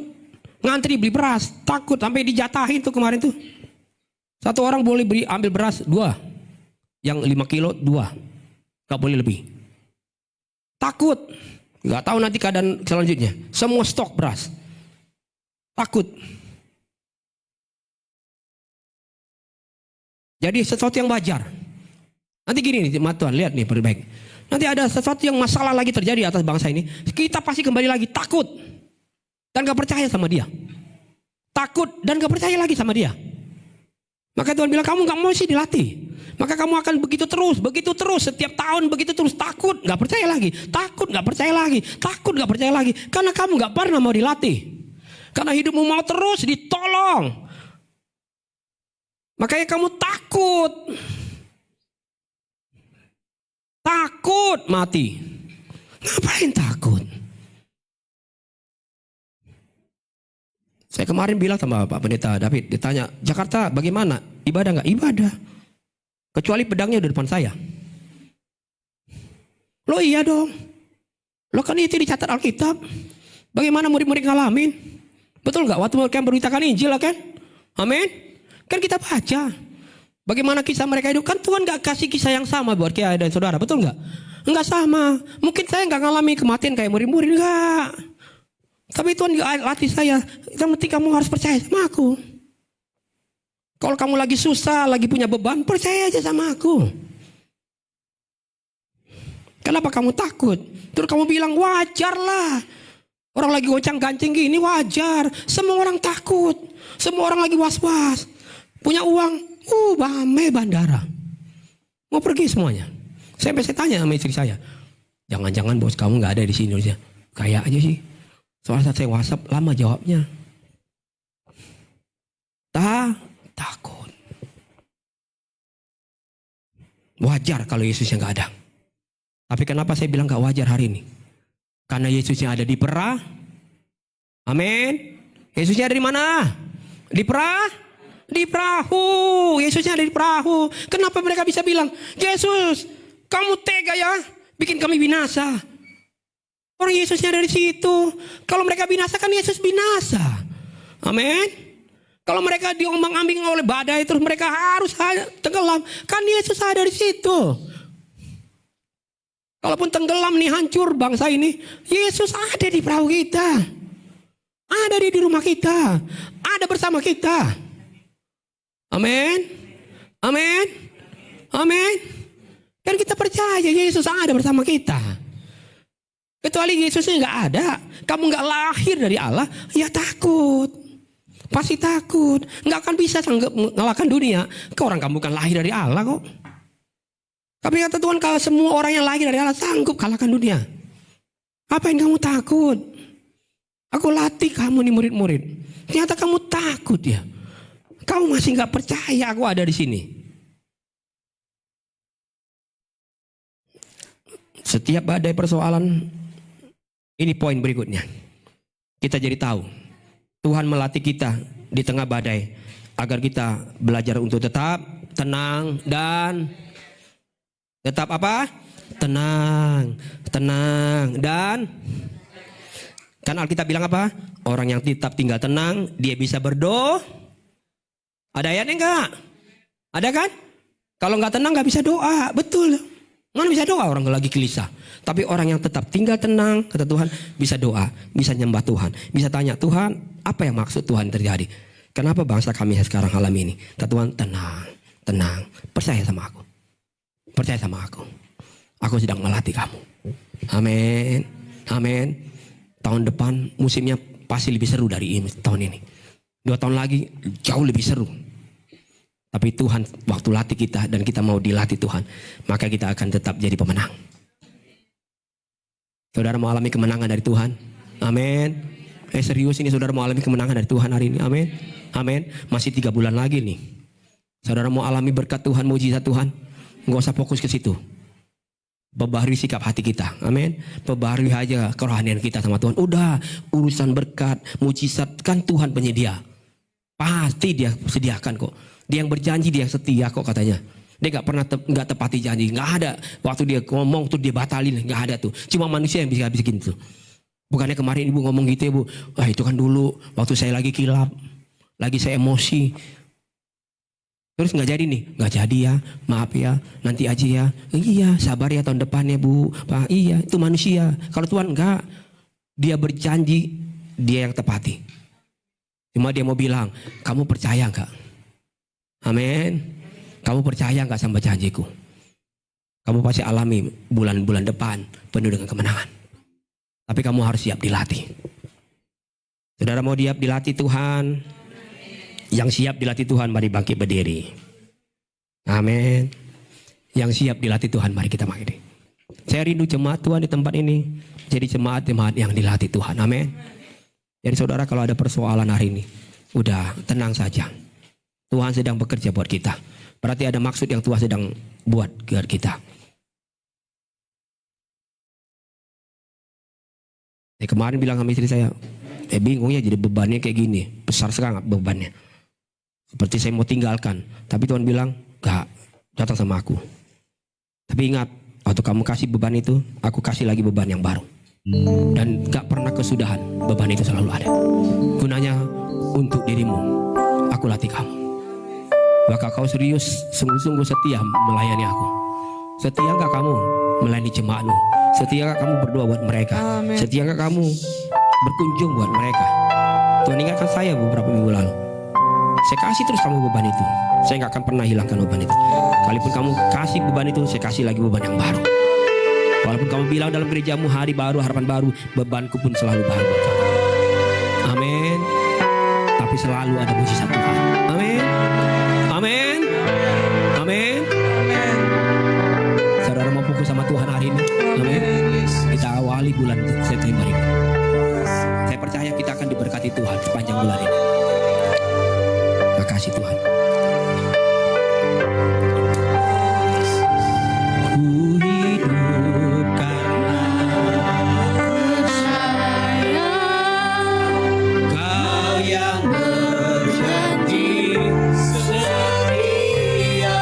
Ngantri beli beras. Takut sampai dijatahin tuh kemarin tuh. Satu orang boleh ambil beras 2. Yang 5 kilo 2. Gak boleh lebih. Takut. Gak tahu nanti keadaan selanjutnya. Semua stok beras. Takut. Jadi sesuatu yang wajar. Nanti gini nih Tuhan, lihat nih baik. Nanti ada sesuatu yang masalah lagi terjadi atas bangsa ini. Kita pasti kembali lagi takut. Dan gak percaya sama dia. Takut dan gak percaya lagi sama dia. Maka Tuhan bilang kamu gak mau sih dilatih. Maka kamu akan begitu terus. Setiap tahun begitu terus. Takut, gak percaya lagi. Takut, gak percaya lagi. Takut, gak percaya lagi. Karena kamu gak pernah mau dilatih. Karena hidupmu mau terus ditolong. Makanya kamu takut. Takut mati. Ngapain takut? Saya kemarin bilang sama Pak Pendeta David, ditanya, Jakarta bagaimana? Ibadah nggak? Ibadah. Kecuali pedangnya di depan saya. Loh iya dong. Loh kan itu dicatat Alkitab. Bagaimana murid-murid ngalamin? Betul nggak? Waktu mereka memberitakan Injil kan? Amin. Kan kita baca. Bagaimana kisah mereka hidup. Kan Tuhan gak kasih kisah yang sama buat Kiai dan saudara. Betul gak? Enggak sama. Mungkin saya gak ngalami kematian kayak murid-murid. Enggak. Tapi Tuhan gak latih saya. Yang penting kamu harus percaya sama aku. Kalau kamu lagi susah, lagi punya beban, percaya aja sama aku. Kenapa kamu takut? Terus kamu bilang wajar lah. Orang lagi goncang-gancing gini wajar. Semua orang takut. Semua orang lagi was-was. Punya uang. Bame bandara. Mau pergi semuanya. Saya tanya sama istri saya. Jangan-jangan bos kamu gak ada di sini Indonesia. Kayak aja sih. Soalnya saat saya WhatsApp lama jawabnya. Takut. Wajar kalau Yesusnya gak ada. Tapi kenapa saya bilang gak wajar hari ini? Karena Yesusnya ada di perahu. Amin. Yesusnya ada di mana? Di perahu. Di perahu. Yesusnya ada di perahu. Kenapa mereka bisa bilang, Yesus, kamu tega ya bikin kami binasa? Orang Yesusnya ada di situ. Kalau mereka binasa kan Yesus binasa. Amin. Kalau mereka diombang-ambing oleh badai terus mereka harus tenggelam, kan Yesus ada di situ. Kalaupun tenggelam nih hancur bangsa ini, Yesus ada di perahu kita. Ada di rumah kita. Ada bersama kita. Amin. Amin. Amin. Kan kita percaya Yesus ada bersama kita. Kecuali Yesusnya gak ada, kamu gak lahir dari Allah, ya takut. Pasti takut. Gak akan bisa mengalahkan dunia. Orang kamu kan lahir dari Allah kok. Tapi kata Tuhan, kalau semua orang yang lahir dari Allah sanggup kalahkan dunia. Apa yang kamu takut? Aku latih kamu nih murid-murid. Ternyata kamu takut ya. Kamu masih gak percaya aku ada di sini. Setiap badai persoalan, ini poin berikutnya. Kita jadi tahu, Tuhan melatih kita di tengah badai agar kita belajar untuk tetap tenang dan tetap apa? Tenang dan kan Alkitab bilang apa? Orang yang tetap tinggal tenang, dia bisa berdoa. Ada ayatnya enggak? Ada kan? Kalau enggak tenang enggak bisa doa. Betul. Mana bisa doa orang lagi gelisah. Tapi orang yang tetap tinggal tenang, kata Tuhan, bisa doa, bisa nyembah Tuhan, bisa tanya Tuhan, apa yang maksud Tuhan terjadi? Kenapa bangsa kami sekarang alami ini? Kata Tuhan, tenang, percaya sama aku. Percaya sama aku. Aku sedang melatih kamu. Amin. Amin. Tahun depan musimnya pasti lebih seru dari ini tahun ini. 2 tahun lagi jauh lebih seru. Tapi Tuhan waktu latih kita dan kita mau dilatih Tuhan, maka kita akan tetap jadi pemenang. Saudara mau alami kemenangan dari Tuhan? Amin. Serius ini saudara mau alami kemenangan dari Tuhan hari ini? Amin. Amin. Masih 3 bulan lagi nih. Saudara mau alami berkat Tuhan, mujizat Tuhan? Nggak usah fokus ke situ. Perbaharui sikap hati kita. Amin. Perbaharui aja kerohanian kita sama Tuhan. Udah, urusan berkat, mujizat kan Tuhan penyedia. Pasti dia sediakan kok. Dia yang berjanji, dia yang setia kok katanya. Dia gak pernah gak tepati janji. Gak ada. Waktu dia ngomong tuh dia batalin. Gak ada tuh. Cuma manusia yang bisa bikin tuh. Bukannya kemarin ibu ngomong gitu ya bu. Wah itu kan dulu. Waktu saya lagi kilap. Lagi saya emosi. Terus gak jadi nih. Gak jadi ya. Maaf ya. Nanti aja ya. Iya sabar ya tahun depan ya bu. Pak iya itu manusia. Kalau Tuhan enggak. Dia berjanji. Dia yang tepati. Cuma dia mau bilang. Kamu percaya gak? Amin. Kamu percaya gak sama janjiku? Kamu pasti alami bulan-bulan depan penuh dengan kemenangan. Tapi kamu harus siap dilatih. Saudara mau siap dilatih Tuhan? Yang siap dilatih Tuhan mari bangkit berdiri. Amin. Yang siap dilatih Tuhan mari kita bangkit. Saya rindu jemaat Tuhan di tempat ini. Jadi jemaat-jemaat yang dilatih Tuhan. Amin. Jadi saudara kalau ada persoalan hari ini. Udah tenang saja. Tuhan sedang bekerja buat kita. Berarti ada maksud yang Tuhan sedang buat buat kita. Kemarin bilang sama istri saya, bingung ya jadi bebannya kayak gini. Besar sekali bebannya. Seperti saya mau tinggalkan. Tapi Tuhan bilang, gak, datang sama aku. Tapi ingat, waktu kamu kasih beban itu, aku kasih lagi beban yang baru. Dan gak pernah kesudahan, beban itu selalu ada. Gunanya untuk dirimu, aku latih kamu. Maka kau serius, sungguh-sungguh setia melayani aku. Setia gak kamu melayani jemaatmu? Setia gak kamu berdoa buat mereka? Amin. Setia gak kamu berkunjung buat mereka? Tuhan ingatkan saya beberapa minggu lalu. Saya kasih terus kamu beban itu. Saya gak akan pernah hilangkan beban itu. Kalaupun kamu kasih beban itu, saya kasih lagi beban yang baru. Walaupun kamu bilang dalam gerejamu hari baru, harapan baru, bebanku pun selalu baru buat kamu. Amin. Tapi selalu ada mujizat Tuhan. Amin. Amin. Amin. Saudara mau fokus sama Tuhan hari ini? Amin. Kita awali bulan September ini. Saya percaya kita akan diberkati Tuhan sepanjang bulan ini. Makasih Tuhan. Ku hidup karena Percaya Kau yang berjanji setia.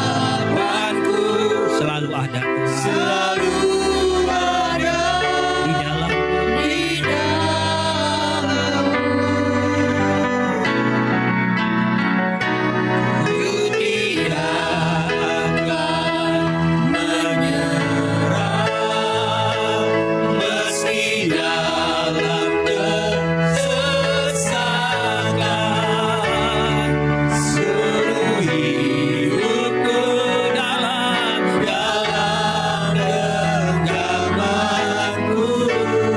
Pengharapanku selalu ada. Selalu ada Di dalam di dalam ku tidak akan menyerah meski dalam kesesakan seluruh hidupku dalam genggamanku.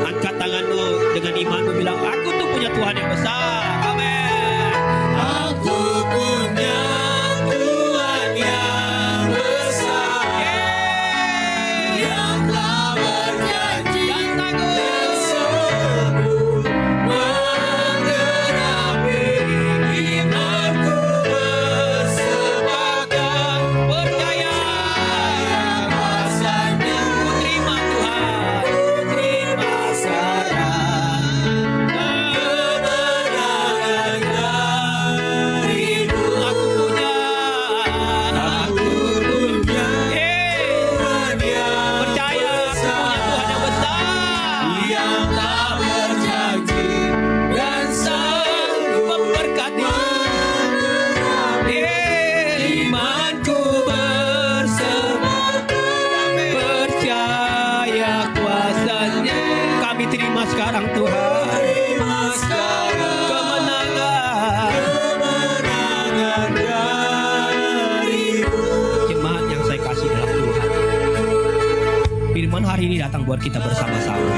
angkat tanganmu dengan imanmu bilang aku tuh punya Tuhan yang besar. Amin. Aku punya Tuhan yang besar yang telah berjanji dan sanggup menggenapi imanku bersepakat Percaya kuasanya terima Tuhan. terima sekarang kemenangan darimu. Aku punya Tuhan yang percaya aku punya Tuhan yang besar yang tak berjanji dan sanggup memberkati. imanku bersepakat Percaya kuasanya. Kami terima sekarang Tuhan terima sekarang kemenangan. kemenangan darimu. Jemaat yang saya kasih dalam Tuhan, firman hari ini datang buat kita bersama-sama.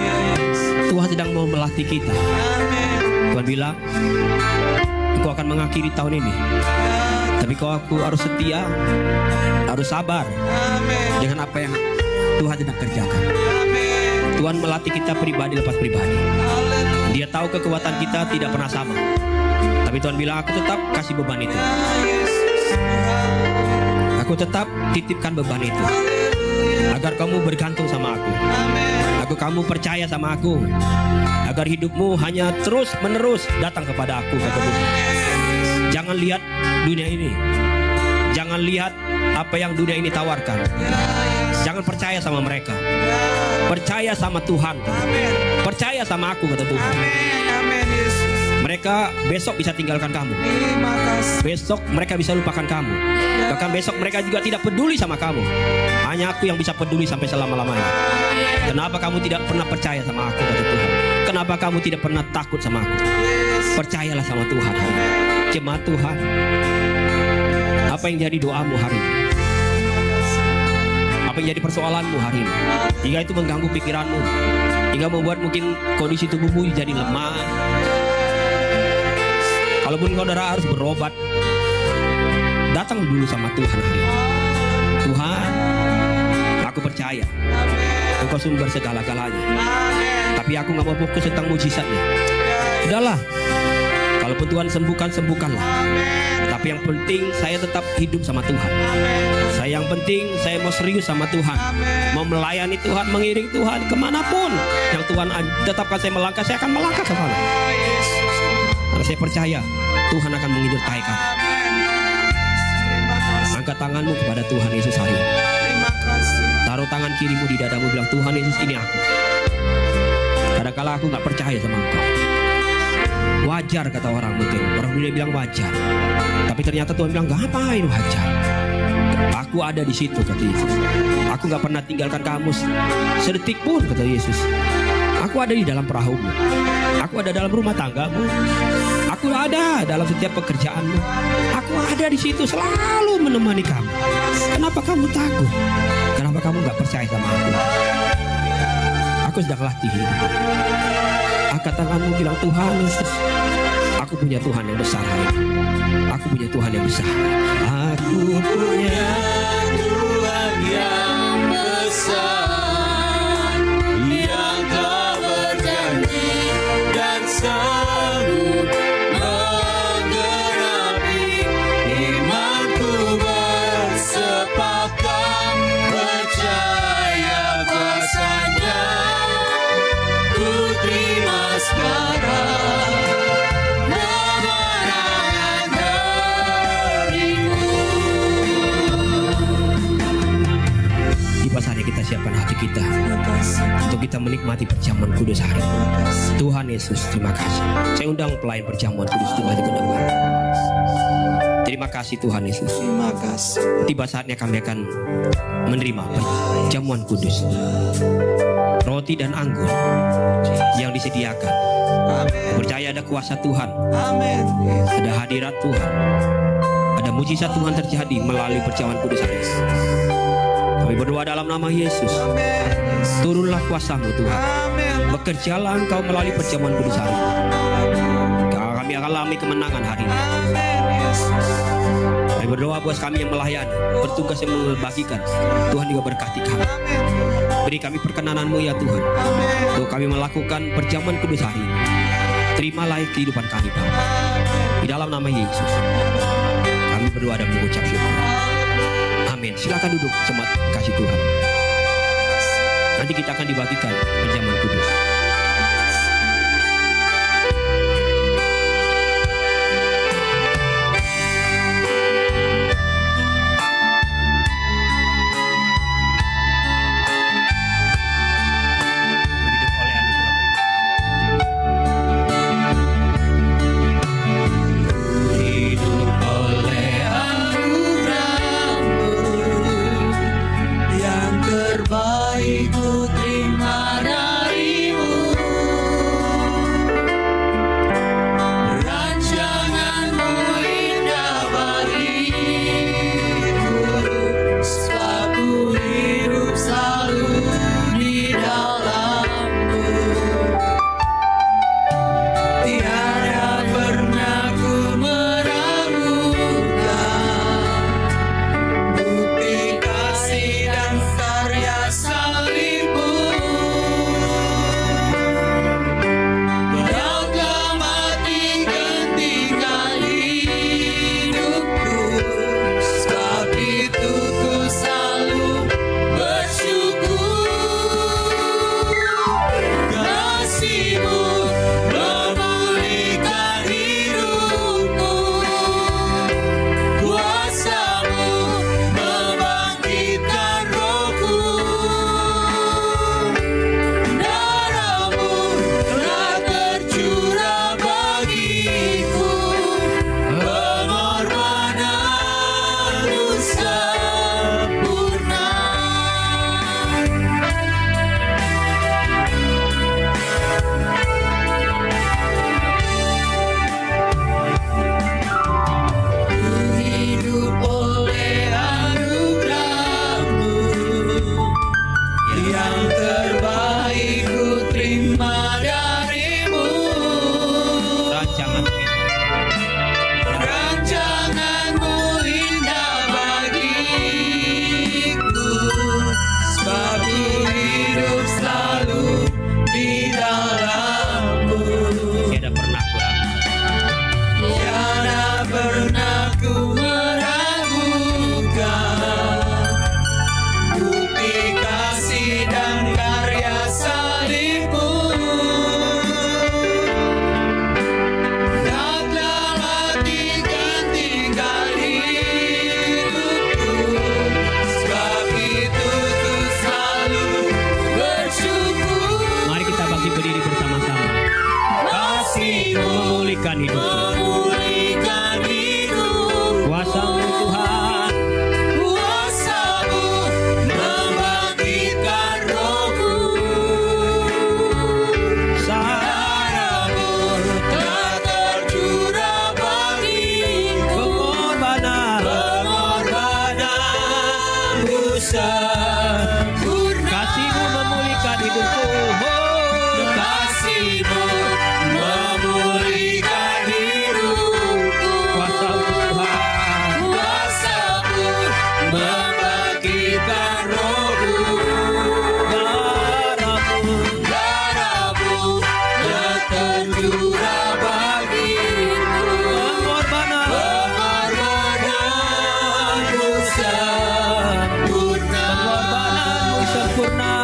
Tuhan sedang mau melatih kita. Tuhan bilang, Engkau akan mengakhiri tahun ini. Tapi aku harus setia, harus sabar Amin. dengan apa yang Tuhan sedang kerjakan. Amin. Tuhan melatih kita pribadi lepas pribadi. Haleluya. Dia tahu kekuatan kita tidak pernah sama. Tapi Tuhan bilang, aku tetap kasih beban itu. Ya Yesus. Aku tetap titipkan beban itu. Haleluya. Agar kamu bergantung sama aku. Amin. Agar kamu percaya sama aku. Agar hidupmu hanya terus menerus datang kepada aku, kata Tuhan. Jangan lihat dunia ini. Jangan lihat apa yang dunia ini tawarkan. Ya Yesus. Jangan percaya sama mereka. Ya. Percaya sama Tuhan. Amin. Percaya sama aku, kata Tuhan. Amin. Amin Yesus. Mereka besok bisa tinggalkan kamu. Terima kasih. Besok mereka bisa lupakan kamu. Bahkan besok mereka juga tidak peduli sama kamu. Hanya aku yang bisa peduli sampai selama-lamanya. Kenapa kamu tidak pernah percaya sama aku, kata Tuhan? Kenapa kamu tidak pernah takut sama aku? Percayalah sama Tuhan. Jemaat Tuhan, apa yang jadi doamu hari ini? Apa yang jadi persoalanmu hari ini? Hingga itu mengganggu pikiranmu, hingga membuat mungkin kondisi tubuhmu jadi lemah. Kalaupun saudara harus berobat, datang dulu sama Tuhan hari ini. Tuhan, aku percaya Engkau sumber segala-galanya. Tapi aku gak mau fokus tentang mujizatnya. Udahlah, kalaupun Tuhan sembuhkan, sembuhkanlah. Tapi yang penting saya tetap hidup sama Tuhan. Yang penting saya mau serius sama Tuhan, mau melayani Tuhan, mengiring Tuhan kemanapun yang Tuhan tetapkan saya melangkah, saya akan melangkah ke sana. Karena saya percaya Tuhan akan menyertai kamu. Angkat tanganmu kepada Tuhan Yesus hari ini. Terima kasih. Taruh tangan kirimu di dadamu, bilang, Tuhan Yesus, ini aku. Kadang-kala aku gak percaya sama Engkau. Wajar, kata orang mungkin. Orang dunia bilang wajar. Tapi ternyata Tuhan bilang, gak ngapain wajar. Aku ada di situ, kata Yesus. Aku gak pernah tinggalkan kamu sedetik pun, kata Yesus. Aku ada di dalam perahumu. Aku ada dalam rumah tanggamu. Aku ada dalam setiap pekerjaanmu. Aku ada di situ selalu menemani kamu. Kenapa kamu takut? Kenapa kamu gak percaya sama aku? Aku sedang latih hidup. Angkat tanganmu, bilang, Tuhan Yesus, aku punya Tuhan yang besar hari ini. Aku punya Tuhan yang besar. Aku punya Tuhan yang besar, yang telah berjanji dan sanggup menggenapi imanku, bersepakat percaya kuasanya. Ku terima sekarang kemenangan darimu. Tiba saatnya kita siapkan hati kita Terima kasih. untuk kita menikmati perjamuan kudus hari ini. Terima kasih. Tuhan Yesus, terima kasih. Saya undang pelayan perjamuan kudus itu maju ke depan. Terima kasih Tuhan Yesus. Terima kasih. Tiba saatnya kami akan menerima perjamuan kudus. Roti dan anggur yang disediakan. Amin. Percaya ada kuasa Tuhan, Amin. ada hadirat Tuhan, ada mujizat Tuhan terjadi melalui perjamuan kudus hari ini. Kami berdoa dalam nama Yesus. Amin. Turunlah kuasa-Mu Tuhan. Amin. Bekerjalah Engkau melalui perjamuan kudus hari ini. Kami akan alami kemenangan hari ini. Amin. Yesus. Kami berdoa buat kami yang melayani, bertugas yang membagikan. Tuhan juga berkati kami. Amin. Beri kami perkenanan-Mu ya Tuhan, Amin. untuk kami melakukan perjamuan kudus hari ini. Terimalah kehidupan kami Bapa. Di dalam nama Yesus kami berdoa dan mengucap syukur. Amin. Silakan duduk, jemaat kasih Tuhan. Nanti kita akan dibagikan perjamuan kudus. Hidup oleh anugerah. Hidup oleh anugerah-Mu, yang terbaik ku terima darimu. memulihkan hidup. memulihkan hidup. Kuasa-Mu Tuhan, Kuasa-Mu membangkitkan rohku. Darah-Mu telah tercurah bagiku. pengorbanan Sempurna. kasih-Mu memulihkan hidupku. Kasih-Mu memulihkan hidupku. Kuasa-Mu Tuhan, Kuasa-Mu membangkitkan rohku. darah-Mu Darah-Mu telah tercurah bagiku. Pengorbananmu sempurna. pengorbananmu sempurna.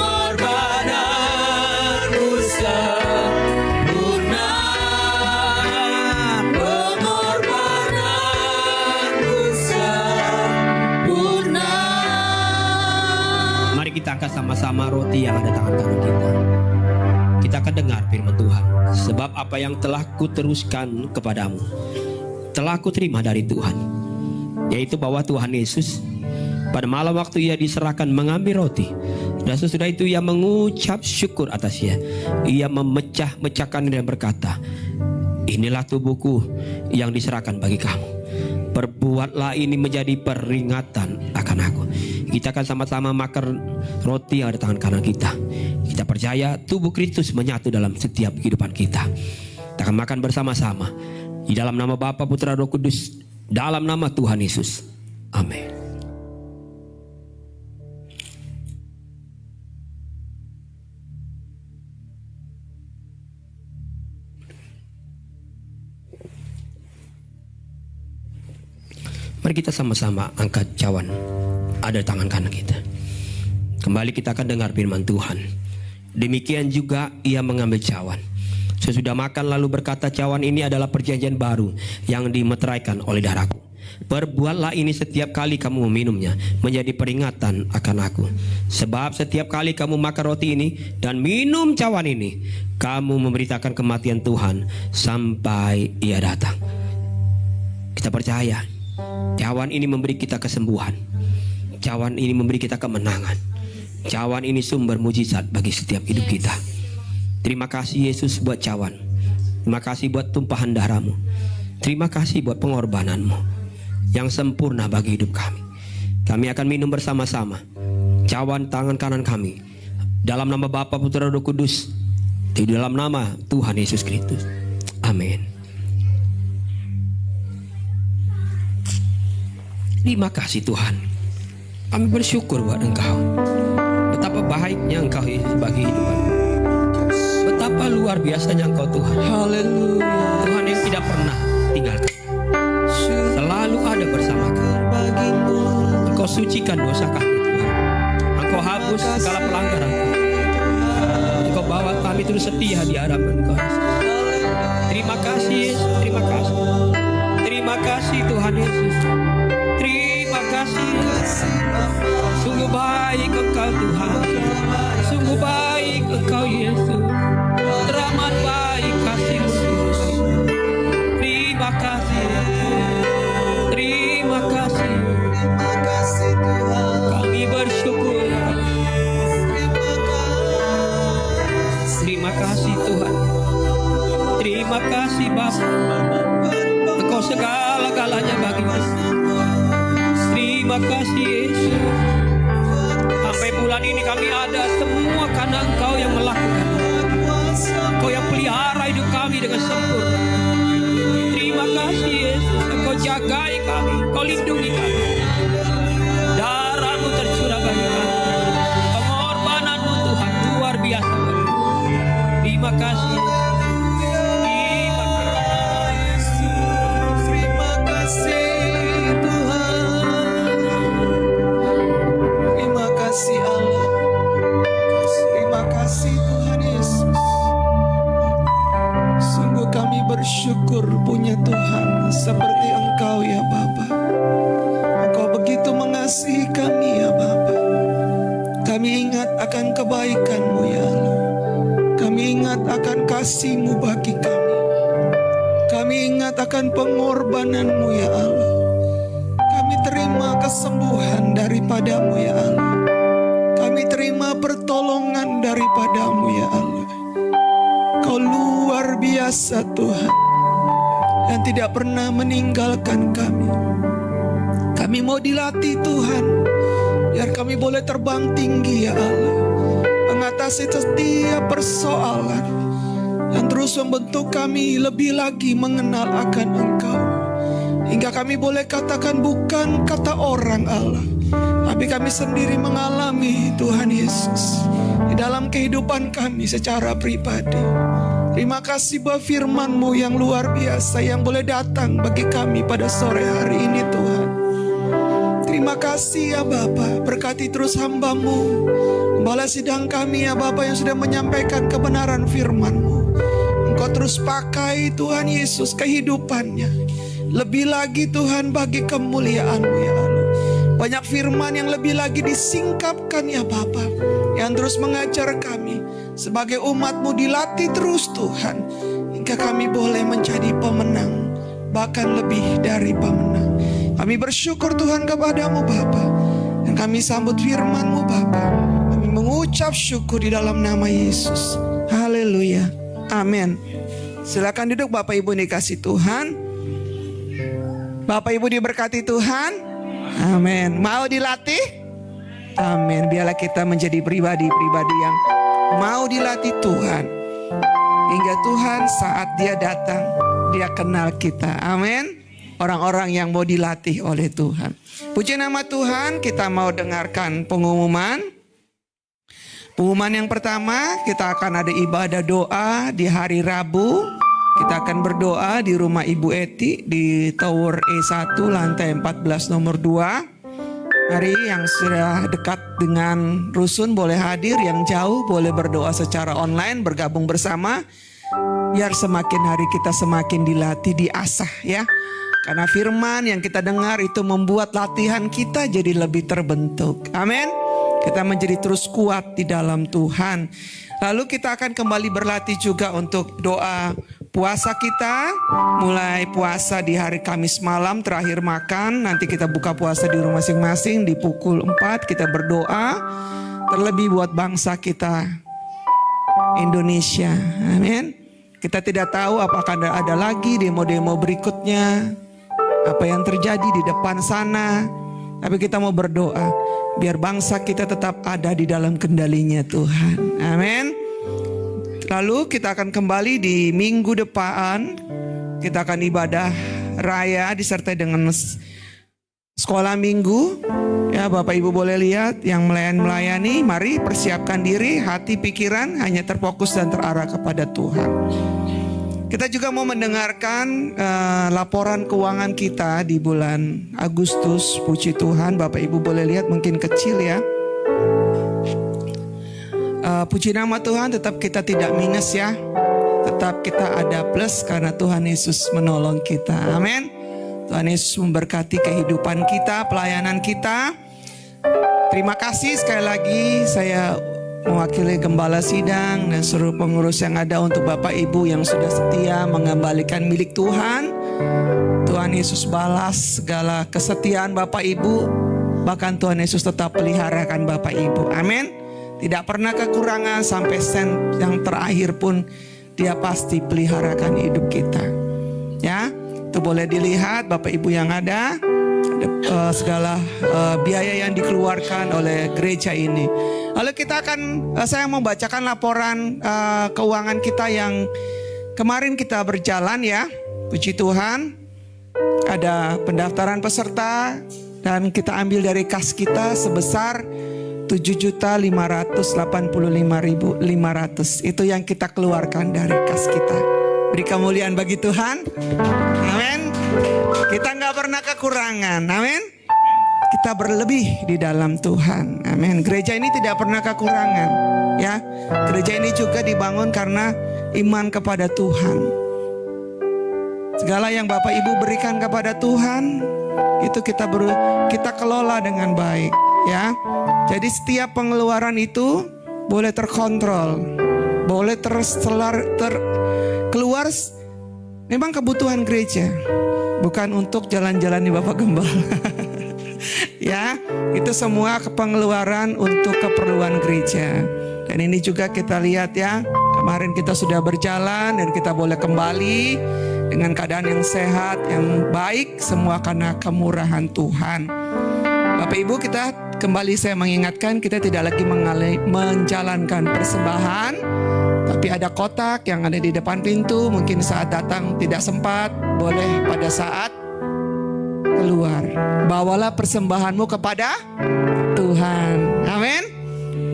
Pengorbananmu sempurna. Pengorbananmu sempurna. Mari kita angkat sama-sama roti yang ada tangan kanan kita. Kita akan dengar firman Tuhan. Sebab apa yang telah kuteruskan kepadamu telah kuterima dari Tuhan, yaitu bahwa Tuhan Yesus pada malam waktu ia diserahkan mengambil roti, dan sesudah itu ia mengucap syukur atasnya. Ia memecah-mecahkan dan berkata, inilah tubuhku yang diserahkan bagi kamu. Perbuatlah ini menjadi peringatan akan aku. Kita akan sama-sama makan roti yang ada tangan kanan kita. Kita percaya tubuh Kristus menyatu dalam setiap kehidupan kita. Kita akan makan bersama-sama. Di dalam nama Bapa, Putra, Roh Kudus, dalam nama Tuhan Yesus. Amin. Mari kita sama-sama angkat cawan ada di tangan kanan kita. Kembali kita akan dengar firman Tuhan. Demikian juga ia mengambil cawan sesudah makan, lalu berkata, cawan ini adalah perjanjian baru yang dimeteraikan oleh darahku. Perbuatlah ini setiap kali kamu meminumnya menjadi peringatan akan aku. Sebab setiap kali kamu makan roti ini dan minum cawan ini, kamu memberitakan kematian Tuhan sampai ia datang. Kita percaya cawan ini memberi kita kesembuhan. Cawan ini memberi kita kemenangan. Cawan ini sumber mujizat bagi setiap hidup kita. Terima kasih Yesus buat cawan. Terima kasih buat tumpahan darah-Mu. Terima kasih buat pengorbanan-Mu yang sempurna bagi hidup kami. Kami akan minum bersama-sama cawan tangan kanan kami. Dalam nama Bapa, Putra, Roh Kudus. Di dalam nama Tuhan Yesus Kristus. Amin. Terima kasih Tuhan. Kami bersyukur buat Engkau. Betapa baiknya Engkau Yesus bagi hidup kami. Betapa luar biasanya Engkau Tuhan. Haleluya. Tuhan yang tidak pernah tinggalkan. Selalu ada bersama kami. Engkau sucikan dosa kami Tuhan. Engkau hapus segala pelanggaran kami. Engkau bawa kami terus setia di hadapan Engkau. Terima kasih Yesus. Terima kasih. Terima kasih Tuhan Yesus. Terima kasih. Sungguh baik Engkau Tuhan. Sungguh baik Engkau Yesus. Teramat baik kasih-Mu Tuhan. Terima kasih. Terima kasih. Kami bersyukur. Terima kasih Tuhan. Terima kasih Bapa. Engkau segala-galanya bagi kami. Terima kasih Yesus. Sampai bulan ini kami ada semua karena Engkau yang melakukan. Engkau yang pelihara hidup kami dengan sempurna. Terima kasih Yesus. Engkau jagai kami, Engkau lindungi kami. Darah-Mu tercurah bagi kami. Pengorbanan-Mu Tuhan luar biasa bagi kami. Terima kasih. Terima kasih Tuhan. Terima kasih Allah. Terima kasih Tuhan Yesus. Sungguh kami bersyukur punya Tuhan seperti Engkau ya Bapa. Engkau begitu mengasihi kami ya Bapa. Kami ingat akan kebaikan-Mu ya Allah. Kami ingat akan kasih-Mu bagi kami. ingat akan pengorbanan-Mu ya Allah. Kami terima kesembuhan daripadamu ya Allah. Kami terima pertolongan daripadamu ya Allah. Kau luar biasa Tuhan, dan tidak pernah meninggalkan kami. Kami mau dilatih Tuhan, biar kami boleh terbang tinggi ya Allah, mengatasi setiap persoalan, dan terus membentuk kami lebih lagi mengenal akan Engkau. Hingga kami boleh katakan bukan kata orang Allah, tapi kami sendiri mengalami Tuhan Yesus di dalam kehidupan kami secara pribadi. Terima kasih buat firman-Mu yang luar biasa yang boleh datang bagi kami pada sore hari ini Tuhan. Terima kasih ya Bapa, berkati terus hamba-Mu, Gembala sidang kami ya Bapa yang sudah menyampaikan kebenaran firman-Mu. Engkau terus pakai Tuhan Yesus kehidupannya lebih lagi Tuhan bagi kemuliaan-Mu ya Allah. Banyak firman yang lebih lagi disingkapkan ya Bapa, yang terus mengajar kami sebagai umat-Mu, dilatih terus Tuhan, hingga kami boleh menjadi pemenang, bahkan lebih dari pemenang. Kami bersyukur Tuhan kepada-Mu Bapa, dan kami sambut firman-Mu Bapa. Kami mengucap syukur di dalam nama Yesus. Haleluya. Amin. Silakan duduk Bapak Ibu dikasih Tuhan. Bapak Ibu diberkati Tuhan. Amin. Mau dilatih? Amin. Biarlah kita menjadi pribadi-pribadi yang mau dilatih Tuhan, hingga Tuhan saat Dia datang, Dia kenal kita. Amin. Orang-orang yang mau dilatih oleh Tuhan. Puji nama Tuhan. Kita mau dengarkan pengumuman. Pengumuman yang pertama, kita akan ada ibadah doa di hari Rabu. Kita akan berdoa di rumah Ibu Eti di Tower E1 lantai 14 nomor 2. Mari yang sudah dekat dengan rusun boleh hadir, yang jauh boleh berdoa secara online, bergabung bersama. Biar semakin hari kita semakin dilatih, diasah ya. Karena firman yang kita dengar itu membuat latihan kita jadi lebih terbentuk. Amin. Kita menjadi terus kuat di dalam Tuhan. Lalu kita akan kembali berlatih juga untuk doa puasa kita. Mulai puasa di hari Kamis malam terakhir makan. Nanti kita buka puasa di rumah masing-masing di pukul 4. Kita berdoa terlebih buat bangsa kita Indonesia. Amin. Kita tidak tahu apakah ada lagi demo-demo berikutnya, apa yang terjadi di depan sana. Tapi kita mau berdoa biar bangsa kita tetap ada di dalam kendalinya Tuhan. Amin. Lalu kita akan kembali di minggu depan. Kita akan ibadah raya disertai dengan sekolah minggu. Ya Bapak Ibu boleh lihat yang melayani. Mari persiapkan diri, hati, pikiran hanya terfokus dan terarah kepada Tuhan. Kita juga mau mendengarkan laporan keuangan kita di bulan Agustus. Puji Tuhan, Bapak Ibu boleh lihat, mungkin kecil ya. Puji nama Tuhan, tetap kita tidak minus ya. Tetap kita ada plus karena Tuhan Yesus menolong kita. Amin. Tuhan Yesus memberkati kehidupan kita, pelayanan kita. Terima kasih sekali lagi, saya mewakili gembala sidang dan seluruh pengurus yang ada untuk Bapak Ibu yang sudah setia mengembalikan milik Tuhan. Tuhan Yesus balas segala kesetiaan Bapak Ibu. Bahkan Tuhan Yesus tetap peliharakan Bapak Ibu. Amin. Tidak pernah kekurangan, sampai sen yang terakhir pun Dia pasti peliharakan hidup kita. Ya, itu boleh dilihat Bapak Ibu yang ada. Segala biaya yang dikeluarkan oleh gereja ini. Lalu kita akan, saya mau bacakan laporan keuangan kita yang kemarin kita berjalan ya. Puji Tuhan, ada pendaftaran peserta dan kita ambil dari kas kita sebesar 7.585.500. Itu yang kita keluarkan dari kas kita. Beri kemuliaan bagi Tuhan. Amin. Kita nggak pernah kekurangan. Amin. Kita berlebih di dalam Tuhan. Amin. Gereja ini tidak pernah kekurangan. Ya, gereja ini juga dibangun karena iman kepada Tuhan. Segala yang Bapak Ibu berikan kepada Tuhan itu kita kelola dengan baik. Ya, jadi setiap pengeluaran itu boleh terkontrol, boleh keluar Memang kebutuhan gereja, bukan untuk jalan-jalan di Bapak Gembala. Ya, itu semua pengeluaran untuk keperluan gereja. Dan ini juga kita lihat ya, kemarin kita sudah berjalan dan kita boleh kembali dengan keadaan yang sehat, yang baik, semua karena kemurahan Tuhan. Bapak Ibu, kita kembali saya mengingatkan, kita tidak lagi menjalankan persembahan, tapi ada kotak yang ada di depan pintu. Mungkin saat datang tidak sempat, boleh pada saat keluar. Bawalah persembahanmu kepada Tuhan. Amin.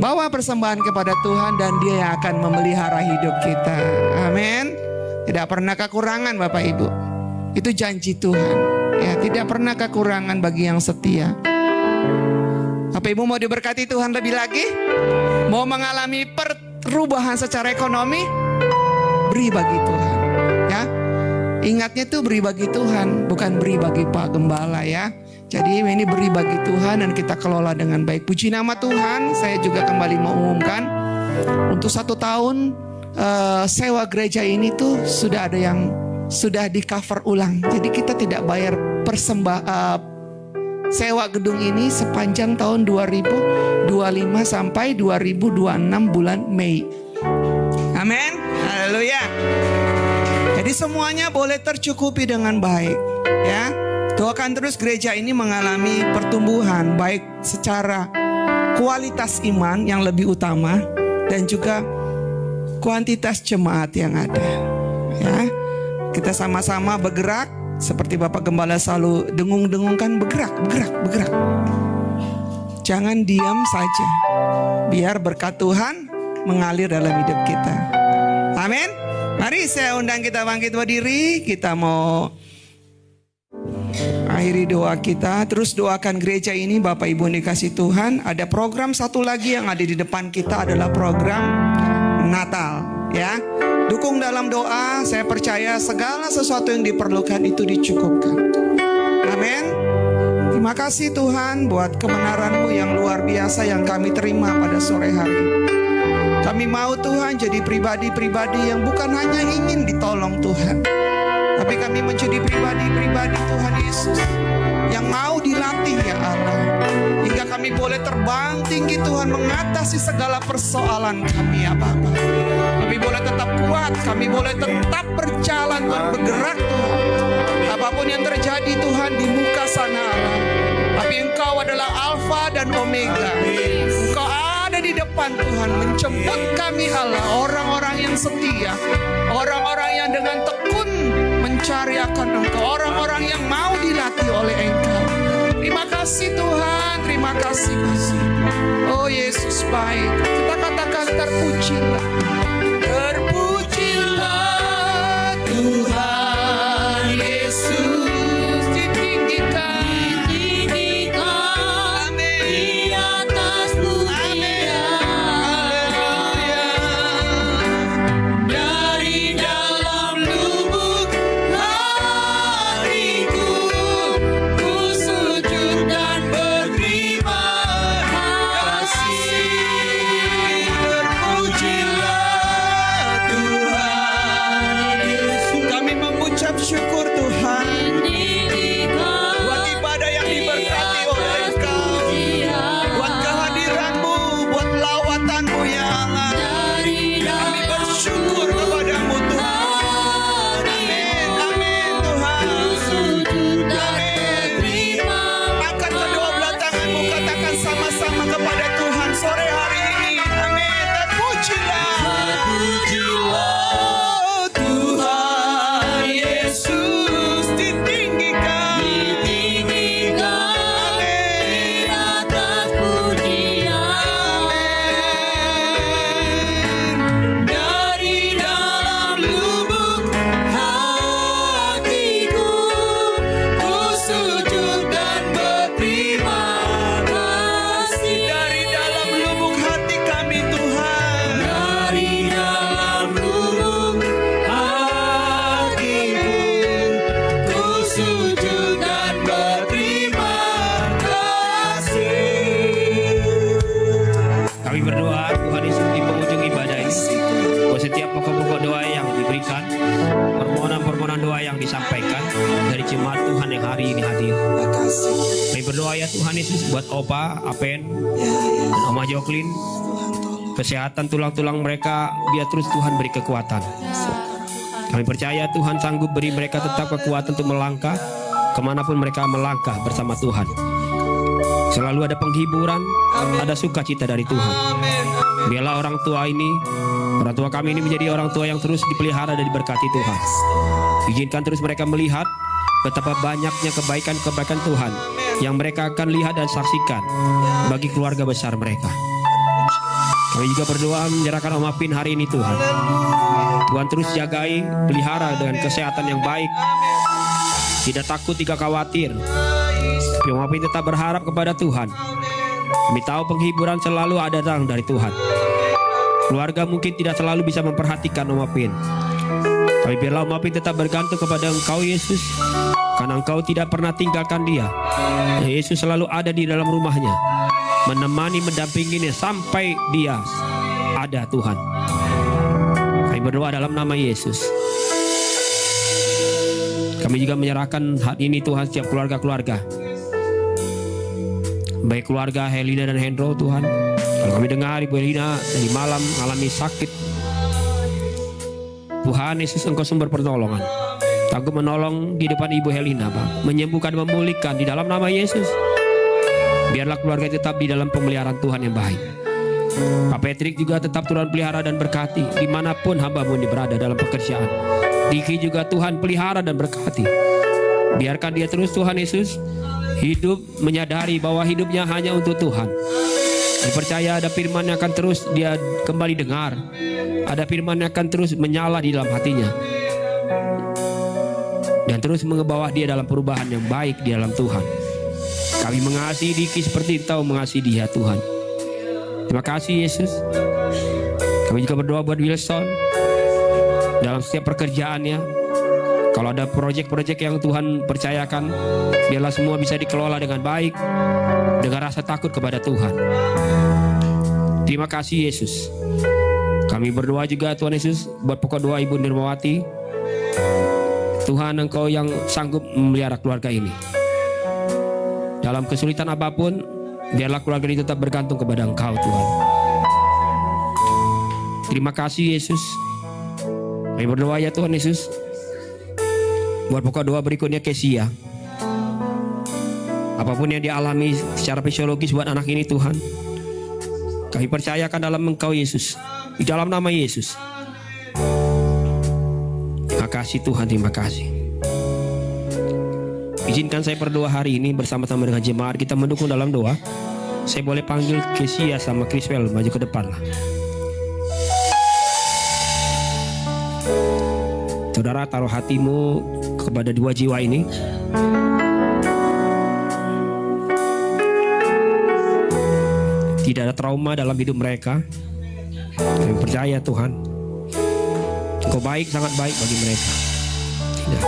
Bawa persembahan kepada Tuhan dan Dia yang akan memelihara hidup kita. Amin. Tidak pernah kekurangan Bapak Ibu. Itu janji Tuhan. Ya, tidak pernah kekurangan bagi yang setia. Bapak Ibu mau diberkati Tuhan lebih lagi? Mau mengalami perubahan secara ekonomi? Beri bagi Tuhan. Ya. Ingatnya tuh beri bagi Tuhan, bukan beri bagi Pak Gembala ya. Jadi ini beri bagi Tuhan dan kita kelola dengan baik. Puji nama Tuhan. Saya juga kembali mau umumkan untuk 1 tahun sewa gereja ini tuh sudah ada yang sudah di cover ulang. Jadi kita tidak bayar sewa gedung ini sepanjang tahun 2025 sampai 2026 bulan Mei. Amin. Haleluya. Jadi semuanya boleh tercukupi dengan baik ya. Doakan terus gereja ini mengalami pertumbuhan baik secara kualitas iman yang lebih utama dan juga kuantitas jemaat yang ada ya. Kita sama-sama bergerak seperti Bapak Gembala selalu dengung-dengungkan, bergerak. Jangan diam saja. Biar berkat Tuhan mengalir dalam hidup kita. Amin. Mari saya undang kita bangkit berdiri. Kita mau akhiri doa kita. Terus doakan gereja ini Bapak Ibu yang dikasih Tuhan. Ada program satu lagi yang ada di depan kita adalah program Natal ya. Dukung dalam doa. Saya percaya segala sesuatu yang diperlukan itu dicukupkan. Amin. Terima kasih Tuhan buat kebenaran-Mu yang luar biasa yang kami terima pada sore hari. Kami mau Tuhan jadi pribadi-pribadi yang bukan hanya ingin ditolong Tuhan, tapi kami menjadi pribadi-pribadi Tuhan Yesus yang mau dilatih ya Allah, hingga kami boleh terbang tinggi Tuhan mengatasi segala persoalan kami ya Bapa. Kami boleh tetap kuat, kami boleh tetap berjalan dan bergerak Tuhan. Apapun yang terjadi Tuhan di muka sana Allah, tapi Engkau adalah Alfa dan Omega. Engkau ada di depan Tuhan menjemput kami Allah, orang-orang yang setia, orang-orang yang dengan tekun mencari akan Engkau, orang-orang yang mau dilatih oleh Engkau. Terima kasih Tuhan, terima kasih. Oh Yesus baik. Kita katakan terpujilah. Terpujilah Tuhan Yesus, ditinggikan. Amin. Di atas Dari dalam lubuk hatiku, ku sujud dan berterima kasih. Terpujilah disampaikan dari jemaat Tuhan yang hari ini hadir. Makasih. Kami berdoa ya Tuhan Yesus buat Opa, Apen, Ya, ya. dan Oma Joklin. Tuhan tolong. Kesehatan tulang-tulang mereka, biar terus Tuhan beri kekuatan. Kami percaya Tuhan sanggup beri mereka tetap kekuatan untuk melangkah kemanapun mereka melangkah bersama Tuhan. Selalu ada penghiburan, ada sukacita dari Tuhan. Biarlah orang tua kami ini menjadi orang tua yang terus dipelihara dan diberkati Tuhan. Izinkan terus mereka melihat betapa banyaknya kebaikan-kebaikan Tuhan yang mereka akan lihat dan saksikan bagi keluarga besar mereka. Kami juga berdoa menyerahkan Om Apin hari ini Tuhan. Tuhan terus jagai, pelihara dengan kesehatan yang baik. Tidak takut, tidak khawatir. Om Apin tetap berharap kepada Tuhan. Kami tahu penghiburan selalu ada datang dari Tuhan. Keluarga mungkin tidak selalu bisa memperhatikan Om Apin. Tapi biarlah Om Apin tetap bergantung kepada Engkau Yesus. Karena Engkau tidak pernah tinggalkan dia. Dan Yesus selalu ada di dalam rumahnya, menemani, mendampinginya sampai dia ada Tuhan. Kami berdoa dalam nama Yesus. Kami juga menyerahkan hari ini Tuhan setiap keluarga-keluarga. Baik keluarga Helina dan Hendro Tuhan. Kalau kami dengar Ibu Helina dari malam alami sakit, Tuhan Yesus Engkau sumber pertolongan. Sanggup menolong di depan Ibu Helina, Pak. Menyembuhkan, memulihkan di dalam nama Yesus. Biarlah keluarga tetap di dalam pemeliharaan Tuhan yang baik. Pak Patrick juga tetap Tuhan pelihara dan berkati dimanapun hamba-Mu ini berada dalam pekerjaan. Diki juga Tuhan pelihara dan berkati. Biarkan dia terus Tuhan Yesus hidup menyadari bahwa hidupnya hanya untuk Tuhan. Dipercaya ada firman yang akan terus dia kembali dengar. Ada firman yang akan terus menyala di dalam hatinya. Dan terus mengebawa dia dalam perubahan yang baik di dalam Tuhan. Kami mengasihi Diki seperti Engkau mengasihi dia Tuhan. Terima kasih Yesus. Kami juga berdoa buat Wilson dalam setiap pekerjaannya. Kalau ada proyek-proyek yang Tuhan percayakan, biarlah semua bisa dikelola dengan baik, dengan rasa takut kepada Tuhan. Terima kasih Yesus. Kami berdoa juga Tuhan Yesus buat pokok doa Ibu Nirmawati. Tuhan Engkau yang sanggup memelihara keluarga ini. Dalam kesulitan apapun, biarlah keluarga ini tetap bergantung kepada Engkau Tuhan. Terima kasih Yesus. Kami berdoa ya Tuhan Yesus buat pokok doa berikutnya Kesia. Apapun yang dialami secara fisiologis buat anak ini Tuhan, kami percayakan dalam Engkau Yesus. Di dalam nama Yesus. Terima kasih Tuhan, terima kasih. Izinkan saya berdoa hari ini bersama-sama dengan jemaat kita mendukung dalam doa. Saya boleh panggil Kesia sama Criswell maju ke depan lah. Saudara, taruh hatimu kepada dua jiwa ini. Tidak ada trauma dalam hidup mereka. Kami percaya Tuhan, Engkau baik, sangat baik bagi mereka. Tidak.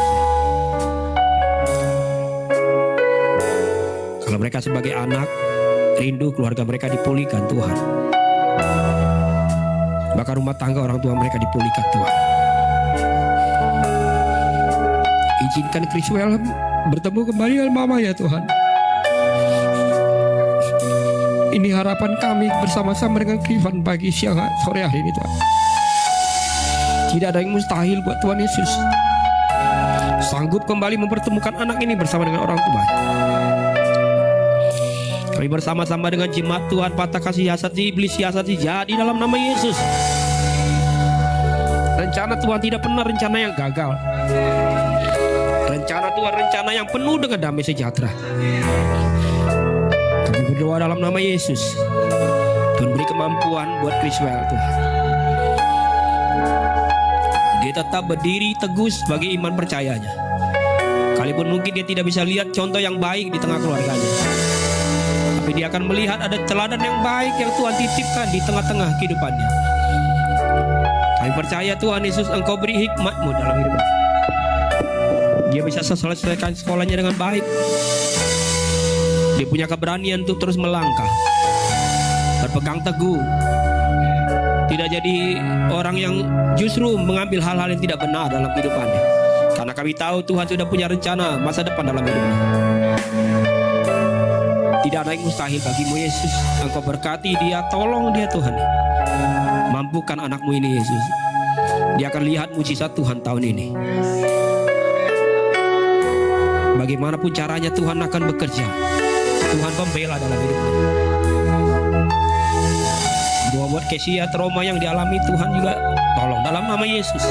Kalau mereka sebagai anak, rindu keluarga mereka dipulihkan Tuhan. Bahkan rumah tangga orang tua mereka dipulihkan Tuhan. Izinkan Criswell bertemu kembali dengan mama ya Tuhan. Ini harapan kami bersama-sama dengan Kifan pagi, siang, sore hari ini Tuhan. Tidak ada yang mustahil buat Tuhan Yesus. Sanggup kembali mempertemukan anak ini bersama dengan orang tua. Kami bersama-sama dengan jemaat Tuhan patah kasih siasat iblis, siasat jadi dalam nama Yesus. Rencana Tuhan tidak pernah rencana yang gagal. Rencana Tuhan rencana yang penuh dengan damai sejahtera. Kami berdoa dalam nama Yesus. Tuhan beri kemampuan buat Criswell Tuhan. Dia tetap berdiri teguh sebagai iman percayanya. Kalaupun mungkin dia tidak bisa lihat contoh yang baik di tengah keluarganya, tapi dia akan melihat ada teladan yang baik yang Tuhan titipkan di tengah-tengah kehidupannya. Kami percaya Tuhan Yesus Engkau beri hikmat-Mu dalam hidupnya. Dia bisa selesaikan sekolahnya dengan baik. Dia punya keberanian untuk terus melangkah, berpegang teguh, tidak jadi orang yang justru mengambil hal-hal yang tidak benar dalam kehidupannya. Karena Karena kami tahu Tuhan sudah punya rencana masa depan dalam hidupnya. Tidak ada yang mustahil bagimu Yesus. Engkau berkati dia, tolong dia Tuhan. Mampukan anakmu ini Yesus. Dia akan lihat mujizat Tuhan tahun ini. Bagaimanapun caranya Tuhan akan bekerja. Tuhan pembela dalam hidupnya. Buat kesia trauma yang dialami Tuhan juga tolong dalam nama Yesus.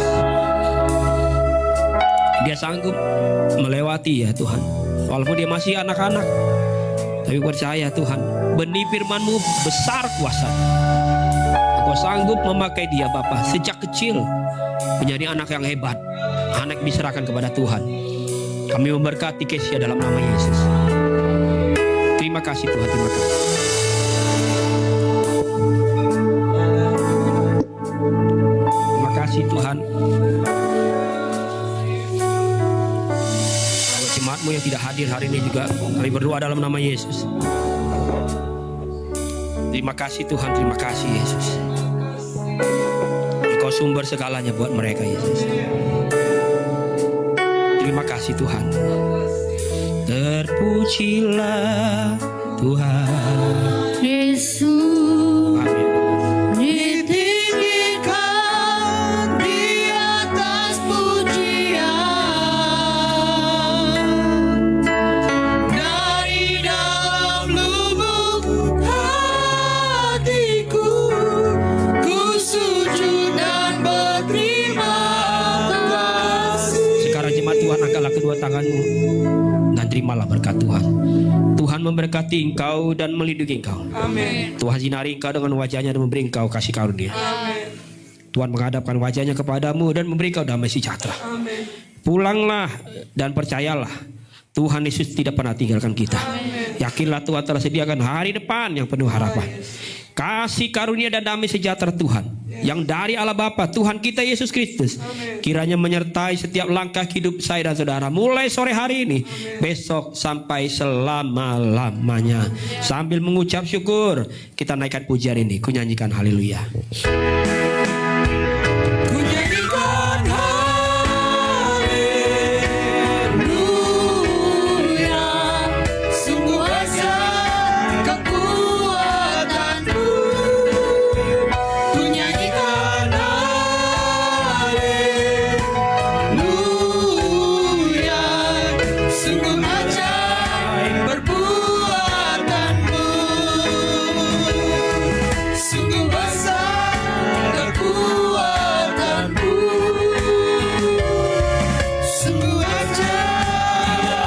Dia sanggup melewati ya Tuhan. Walaupun dia masih anak-anak, tapi percaya Tuhan, benih firman-Mu besar kuasa. Engkau sanggup memakai dia Bapa sejak kecil menjadi anak yang hebat, anak diserahkan kepada Tuhan. Kami memberkati Kesia dalam nama Yesus. Terima kasih Tuhan, terima kasih. Terima kasih Tuhan. Kalau jemaat-Mu yang tidak hadir hari ini juga kami berdoa dalam nama Yesus. Terima kasih Tuhan, terima kasih Yesus. Engkau sumber segalanya buat mereka Yesus. Terima kasih Tuhan. Terpujilah Tuhan Yesus Amin. Ditinggikan di atas pujian, dari dalam lubuk hatiku, ku sujud dan berterima kasih. Sekarang jemaat Tuhan, angkatlah kedua tanganmu dan terimalah berkat Tuhan. Tuhan memberkati engkau dan melindungi engkau. Amin. Tuhan sinari engkau dengan wajahnya dan memberi engkau kasih karunia. Amin. Tuhan menghadapkan wajahnya kepadamu dan memberi engkau damai sejahtera. Amin. Pulanglah dan percayalah, Tuhan Yesus tidak pernah tinggalkan kita. Yakinlah Tuhan telah sediakan hari depan yang penuh harapan. Kasih karunia dan damai sejahtera Tuhan yang dari Allah Bapa, Tuhan kita Yesus Kristus, kiranya menyertai setiap langkah hidup saya dan saudara mulai sore hari ini, besok sampai selama-lamanya. Sambil mengucap syukur, kita naikkan pujian ini, ku nyanyikan haleluya. Ku nyanyikan haleluya, sungguh ajaib kekuatanmu. Ku nyanyikan haleluya, sungguh ajaib perbuatanmu. Sungguh besar kekuatanmu, sungguh ajaib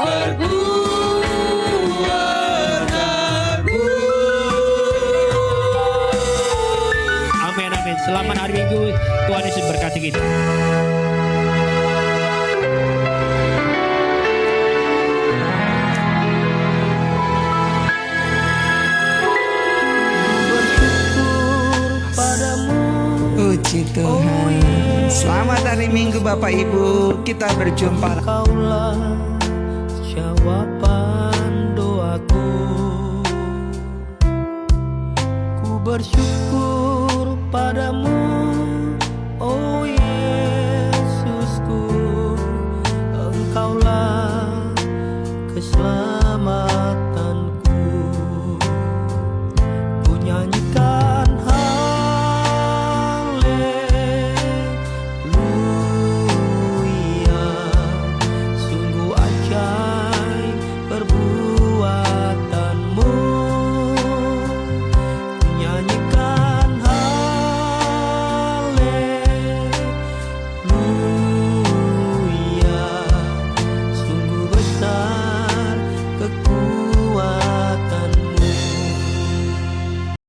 perbuatanmu. Amin, amin. Selamat hari Minggu, Tuhan Yesus berkati kita. Puji Tuhan. Selamat hari Minggu Bapak Ibu. Kita berjumpa. Kaulah jawaban doaku. Ku bersyukur padamu